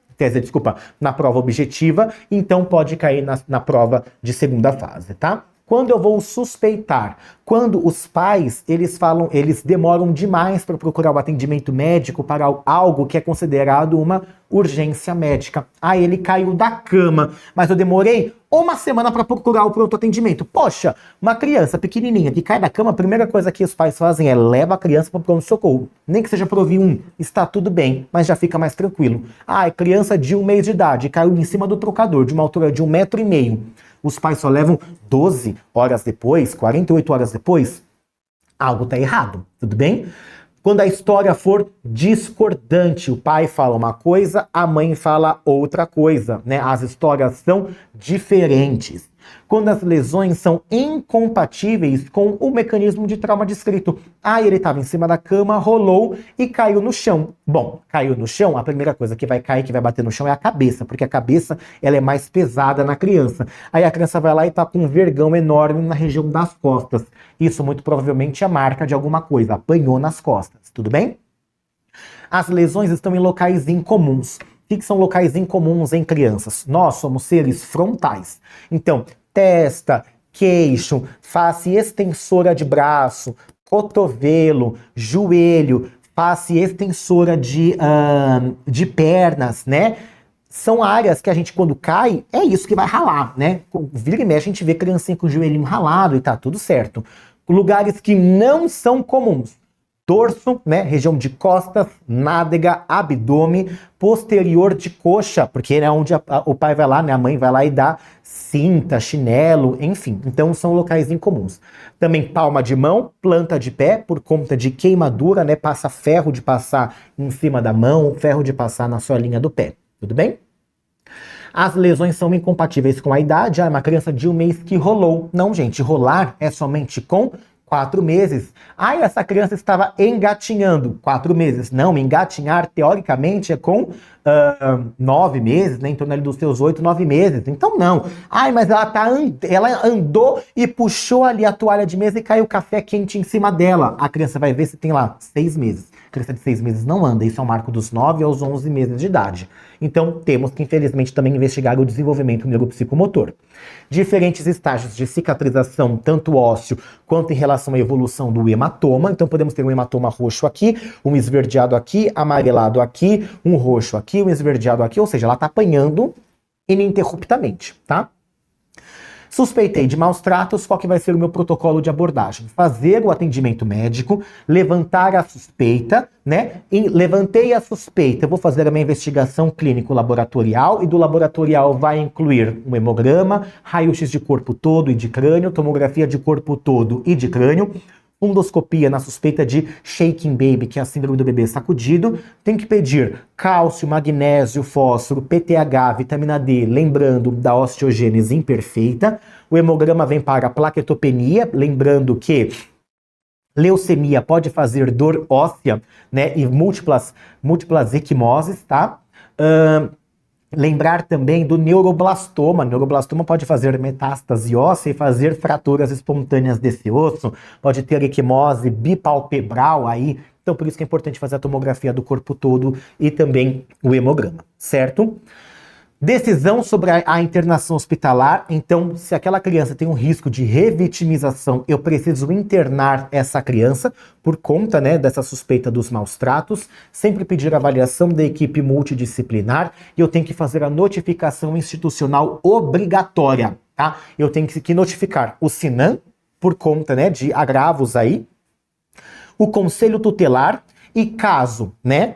na prova objetiva, então pode cair na prova de segunda fase, tá? Quando eu vou suspeitar? Quando os pais, eles demoram demais para procurar o atendimento médico para algo que é considerado uma urgência médica. Ah, ele caiu da cama, mas eu demorei uma semana para procurar o pronto atendimento. Poxa, uma criança pequenininha que cai da cama, a primeira coisa que os pais fazem é leva a criança para o pronto-socorro. Nem que seja pro OVI1, está tudo bem, mas já fica mais tranquilo. Ah, é criança de 1 mês de idade, caiu em cima do trocador, de uma altura de 1,5 m. Os pais só levam 12 horas depois, 48 horas depois, algo está errado, tudo bem? Quando a história for discordante, o pai fala uma coisa, a mãe fala outra coisa, né? As histórias são diferentes. Quando as lesões são incompatíveis com o mecanismo de trauma descrito. Ah, ele estava em cima da cama, rolou e caiu no chão. Bom, caiu no chão, a primeira coisa que vai cair, que vai bater no chão é a cabeça, porque a cabeça ela é mais pesada na criança. Aí a criança vai lá e tá com um vergão enorme na região das costas. Isso muito provavelmente é marca de alguma coisa, apanhou nas costas, tudo bem? As lesões estão em locais incomuns. O que são locais incomuns em crianças? Nós somos seres frontais. Então, testa, queixo, face extensora de braço, cotovelo, joelho, face extensora de pernas, né? São áreas que a gente, quando cai, é isso que vai ralar, né? Vira e mexe, a gente vê criancinha com o joelhinho ralado e tá tudo certo. Lugares que não são comuns. Dorso, né, região de costas, nádega, abdômen, posterior de coxa, porque é onde o pai vai lá, né, a mãe vai lá e dá cinta, chinelo, enfim. Então são locais incomuns. Também palma de mão, planta de pé, por conta de queimadura, né, passa ferro de passar em cima da mão, ferro de passar na solinha do pé. Tudo bem? As lesões são incompatíveis com a idade. Ah, uma criança de 1 mês que rolou. Não, gente, rolar é somente com 4 meses. Ah, essa criança estava engatinhando. 4 meses. Não, engatinhar, teoricamente, é com 9 meses, né? Em torno ali dos seus 8, 9 meses. Então, não. Ai, mas ela andou e puxou ali a toalha de mesa e caiu café quente em cima dela. A criança vai ver se tem lá 6 meses. Criança de 6 meses não anda, isso é um marco dos 9 aos 11 meses de idade. Então, temos que, infelizmente, também investigar o desenvolvimento neuropsicomotor. Diferentes estágios de cicatrização, tanto ósseo quanto em relação à evolução do hematoma. Então, podemos ter um hematoma roxo aqui, um esverdeado aqui, amarelado aqui, um roxo aqui, um esverdeado aqui, ou seja, ela está apanhando ininterruptamente, tá? Suspeitei de maus tratos, qual que vai ser o meu protocolo de abordagem? Fazer o atendimento médico, levantar a suspeita, né? E levantei a suspeita, eu vou fazer a minha investigação clínico-laboratorial, e do laboratorial vai incluir um hemograma, raio-x de corpo todo e de crânio, tomografia de corpo todo e de crânio, endoscopia na suspeita de shaking baby, que é a síndrome do bebê sacudido. Tem que pedir cálcio, magnésio, fósforo, PTH, vitamina D, lembrando da osteogênese imperfeita. O hemograma vem para plaquetopenia, lembrando que leucemia pode fazer dor óssea, né, e múltiplas equimoses, tá? Lembrar também do neuroblastoma. Neuroblastoma pode fazer metástase óssea e fazer fraturas espontâneas desse osso. Pode ter equimose bipalpebral aí. Então, por isso que é importante fazer a tomografia do corpo todo e também o hemograma, certo? Decisão sobre a internação hospitalar. Então, se aquela criança tem um risco de revitimização, eu preciso internar essa criança por conta, né, dessa suspeita dos maus tratos. Sempre pedir avaliação da equipe multidisciplinar e eu tenho que fazer a notificação institucional obrigatória, tá? Eu tenho que notificar o SINAM por conta, né, de agravos aí, o conselho tutelar e caso, né,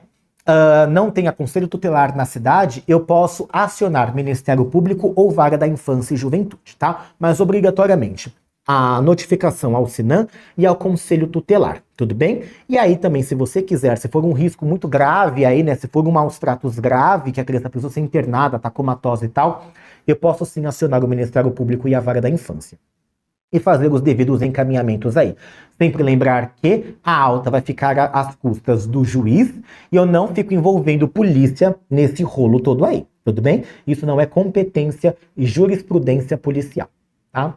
não tenha conselho tutelar na cidade, eu posso acionar Ministério Público ou Vara da Infância e Juventude, tá? Mas obrigatoriamente a notificação ao SINAM e ao conselho tutelar, tudo bem? E aí também, se você quiser, se for um risco muito grave aí, né, se for um maus tratos grave, que a criança precisou ser internada, tá comatose e tal, eu posso sim acionar o Ministério Público e a Vara da Infância e fazer os devidos encaminhamentos aí. Sempre lembrar que a alta vai ficar às custas do juiz e eu não fico envolvendo polícia nesse rolo todo aí, tudo bem? Isso não é competência e jurisprudência policial, tá?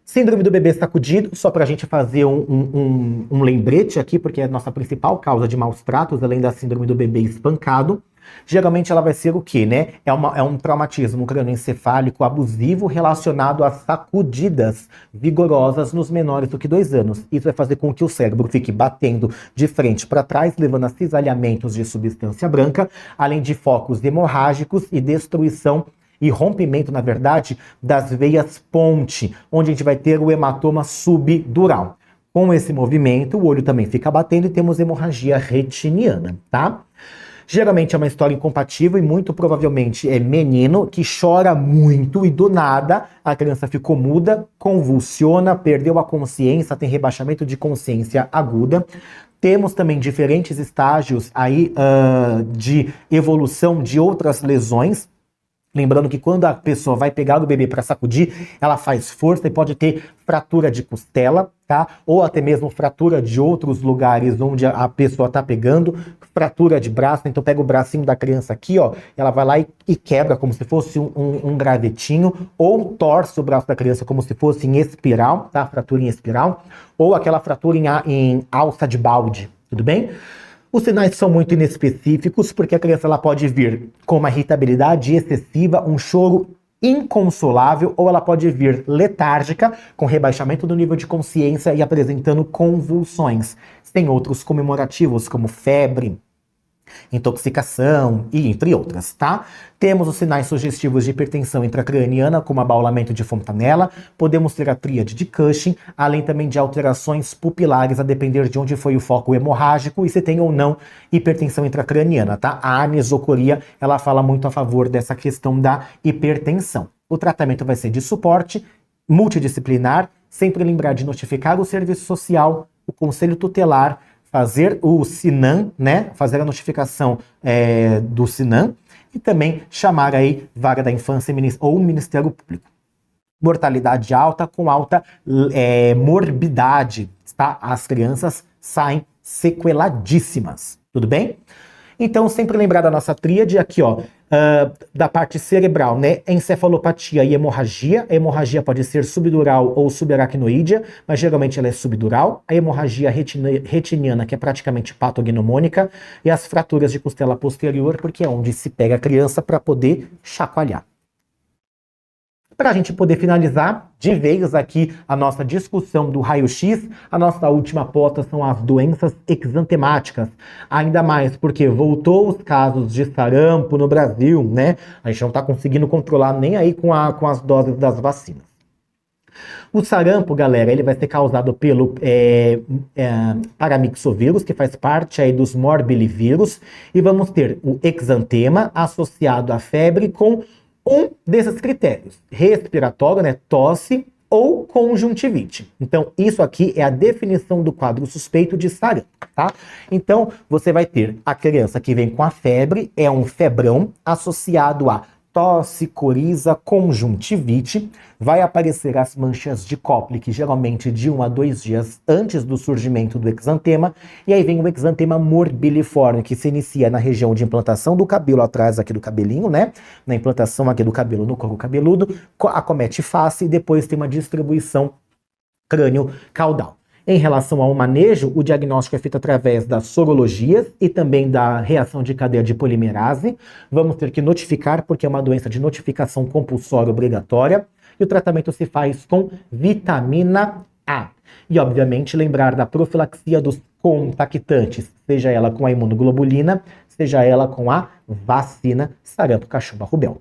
Síndrome do bebê sacudido, só pra gente fazer um lembrete aqui, porque é a nossa principal causa de maus tratos, além da síndrome do bebê espancado. Geralmente ela vai ser o quê, né? É um traumatismo crânioencefálico abusivo relacionado a sacudidas vigorosas nos menores do que 2 anos. Isso vai fazer com que o cérebro fique batendo de frente para trás, levando a cisalhamentos de substância branca, além de focos hemorrágicos e destruição e rompimento, na verdade, das veias ponte, onde a gente vai ter o hematoma subdural. Com esse movimento, o olho também fica batendo e temos hemorragia retiniana, tá? Geralmente é uma história incompatível e muito provavelmente é menino que chora muito e do nada a criança ficou muda, convulsiona, perdeu a consciência, tem rebaixamento de consciência aguda. Temos também diferentes estágios aí de evolução de outras lesões. Lembrando que quando a pessoa vai pegar o bebê para sacudir, ela faz força e pode ter fratura de costela, tá? Ou até mesmo fratura de outros lugares onde a pessoa tá pegando, fratura de braço. Então pega o bracinho da criança aqui, ó, ela vai lá e quebra como se fosse um gravetinho, ou torce o braço da criança como se fosse em espiral, tá? Fratura em espiral, ou aquela fratura em alça de balde, tudo bem? Os sinais são muito inespecíficos, porque a criança ela pode vir com uma irritabilidade excessiva, um choro inconsolável, ou ela pode vir letárgica, com rebaixamento do nível de consciência e apresentando convulsões. Tem outros comemorativos, como febre, intoxicação e entre outras, tá? Temos os sinais sugestivos de hipertensão intracraniana, como abaulamento de Fontanella, podemos ter a tríade de Cushing, além também de alterações pupilares, a depender de onde foi o foco hemorrágico e se tem ou não hipertensão intracraniana, tá? A anisocoria, ela fala muito a favor dessa questão da hipertensão. O tratamento vai ser de suporte, multidisciplinar, sempre lembrar de notificar o serviço social, o conselho tutelar, fazer o SINAM, né? Fazer a notificação do SINAM e também chamar aí Vara da Infância ou Ministério Público. Mortalidade alta com alta morbidade, tá? As crianças saem sequeladíssimas, tudo bem? Então, sempre lembrar da nossa tríade aqui, ó, da parte cerebral, né? Encefalopatia e hemorragia. A hemorragia pode ser subdural ou subaracnoídea, mas geralmente ela é subdural. A hemorragia retiniana, que é praticamente patognomônica, e as fraturas de costela posterior, porque é onde se pega a criança para poder chacoalhar. Para a gente poder finalizar de vez aqui a nossa discussão do raio-x, a nossa última pauta são as doenças exantemáticas. Ainda mais porque voltou os casos de sarampo no Brasil, né? A gente não está conseguindo controlar nem aí com as doses das vacinas. O sarampo, galera, ele vai ser causado pelo paramyxovírus, que faz parte aí dos morbilivírus, e vamos ter o exantema associado à febre com um desses critérios, respiratório, né, tosse ou conjuntivite. Então, isso aqui é a definição do quadro suspeito de sarampo, tá? Então, você vai ter a criança que vem com a febre, é um febrão associado a tosse, coriza, conjuntivite, vai aparecer as manchas de Koplik, geralmente de 1 a 2 dias antes do surgimento do exantema, e aí vem o exantema morbiliforme, que se inicia na região de implantação do cabelo, atrás aqui do cabelinho, né? Na implantação aqui do cabelo no couro cabeludo, acomete face e depois tem uma distribuição crânio-caudal. Em relação ao manejo, o diagnóstico é feito através das sorologias e também da reação de cadeia de polimerase. Vamos ter que notificar, porque é uma doença de notificação compulsória obrigatória. E o tratamento se faz com vitamina A. E, obviamente, lembrar da profilaxia dos contactantes, seja ela com a imunoglobulina, seja ela com a vacina sarampo, cachumba, rubéola.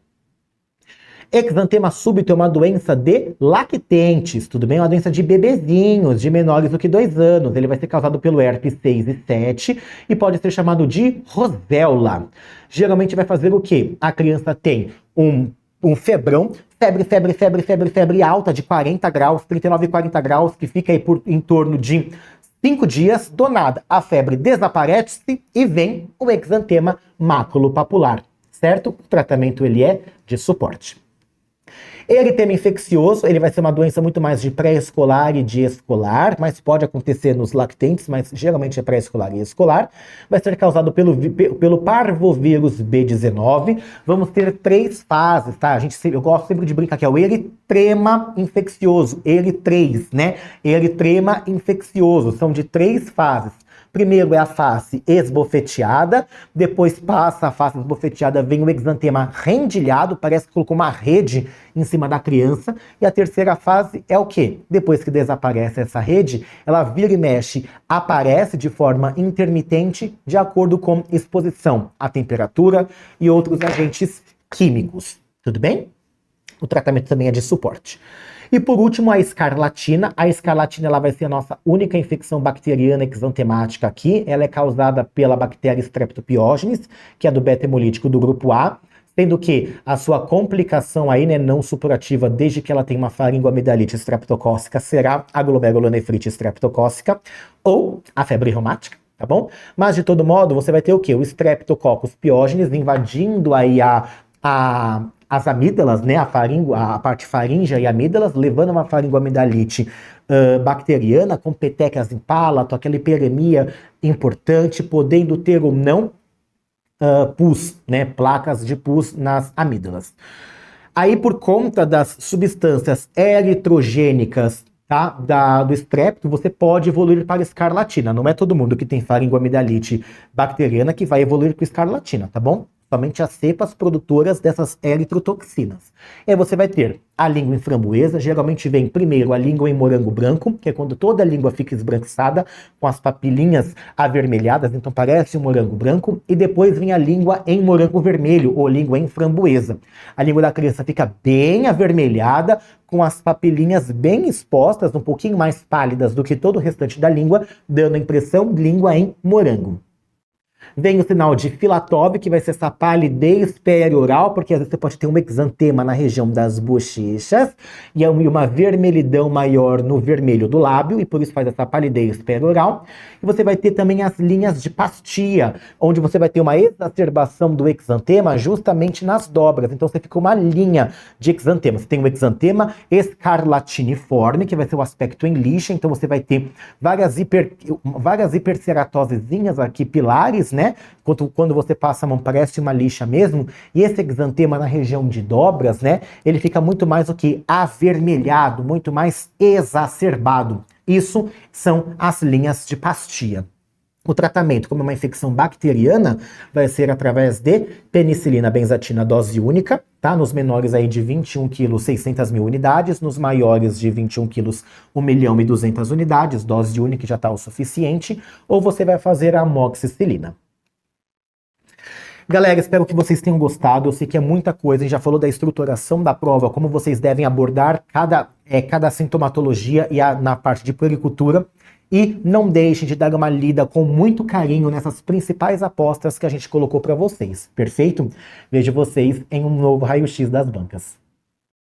Exantema súbito é uma doença de lactentes, tudo bem? É uma doença de bebezinhos, de menores do que 2 anos. Ele vai ser causado pelo herpes 6 e 7 e pode ser chamado de roséola. Geralmente vai fazer o quê? A criança tem um febrão, febre alta de 40 graus, 39 e 40 graus, que fica aí em torno de 5 dias. Do nada, a febre desaparece e vem o exantema maculopapular, certo? O tratamento ele é de suporte. Eritema infeccioso, ele vai ser uma doença muito mais de pré-escolar e de escolar, mas pode acontecer nos lactentes, mas geralmente é pré-escolar e escolar. Vai ser causado pelo parvovírus B19. Vamos ter 3 fases, tá? Eu gosto sempre de brincar que é o eritrema infeccioso, ERI3, né? Eritrema infeccioso, são de 3 fases. Primeiro é a face esbofeteada, depois passa a face esbofeteada, vem o exantema rendilhado, parece que colocou uma rede em cima da criança. E a terceira fase é o quê? Depois que desaparece essa rede, ela vira e mexe, aparece de forma intermitente, de acordo com exposição à temperatura e outros agentes químicos. Tudo bem? O tratamento também é de suporte. E por último, a escarlatina. A escarlatina ela vai ser a nossa única infecção bacteriana exantemática aqui. Ela é causada pela bactéria Streptopiógenes, que é do beta-hemolítico do grupo A, sendo que a sua complicação aí, né, não supurativa, desde que ela tem uma faringoamidalite streptocócica, será a glomerulonefrite streptocócica ou a febre reumática, tá bom? Mas de todo modo, você vai ter o quê? O Streptococcus pyogenes invadindo aí as amígdalas, né, a parte faríngea e amígdalas, levando uma faringoamidalite bacteriana com petecas em palato, aquela hiperemia importante, podendo ter ou não pus, né, placas de pus nas amígdalas. Aí, por conta das substâncias eritrogênicas, tá, do estrepto, você pode evoluir para escarlatina. Não é todo mundo que tem faringoamidalite bacteriana que vai evoluir para escarlatina, tá bom? Somente as cepas produtoras dessas eritrotoxinas. E aí você vai ter a língua em framboesa, geralmente vem primeiro a língua em morango branco, que é quando toda a língua fica esbranquiçada, com as papilinhas avermelhadas, então parece um morango branco, e depois vem a língua em morango vermelho, ou língua em framboesa. A língua da criança fica bem avermelhada, com as papilinhas bem expostas, um pouquinho mais pálidas do que todo o restante da língua, dando a impressão de língua em morango. Vem o sinal de Filatov, que vai ser essa palidez perioral, porque às vezes você pode ter um exantema na região das bochechas e uma vermelhidão maior no vermelho do lábio, e por isso faz essa palidez perioral. E você vai ter também as linhas de Pastia, onde você vai ter uma exacerbação do exantema justamente nas dobras. Então você fica uma linha de exantema. Você tem o exantema escarlatiniforme, que vai ser o aspecto em lixa, então você vai ter várias hiperceratosezinhas aqui, pilares mais, né? Quando você passa a mão, parece uma lixa mesmo. E esse exantema na região de dobras, né? Ele fica muito mais o que? Avermelhado, muito mais exacerbado. Isso são as linhas de Pastia. O tratamento, como é uma infecção bacteriana, vai ser através de penicilina benzatina dose única, tá? Nos menores aí de 21 quilos, 600 mil unidades, nos maiores de 21 quilos, 1.200.000 unidades, dose única já está o suficiente, ou você vai fazer a amoxicilina. Galera, espero que vocês tenham gostado. Eu sei que é muita coisa, a gente já falou da estruturação da prova, como vocês devem abordar cada sintomatologia e na parte de puericultura. E não deixem de dar uma lida com muito carinho nessas principais apostas que a gente colocou para vocês, perfeito? Vejo vocês em um novo raio-x das bancas.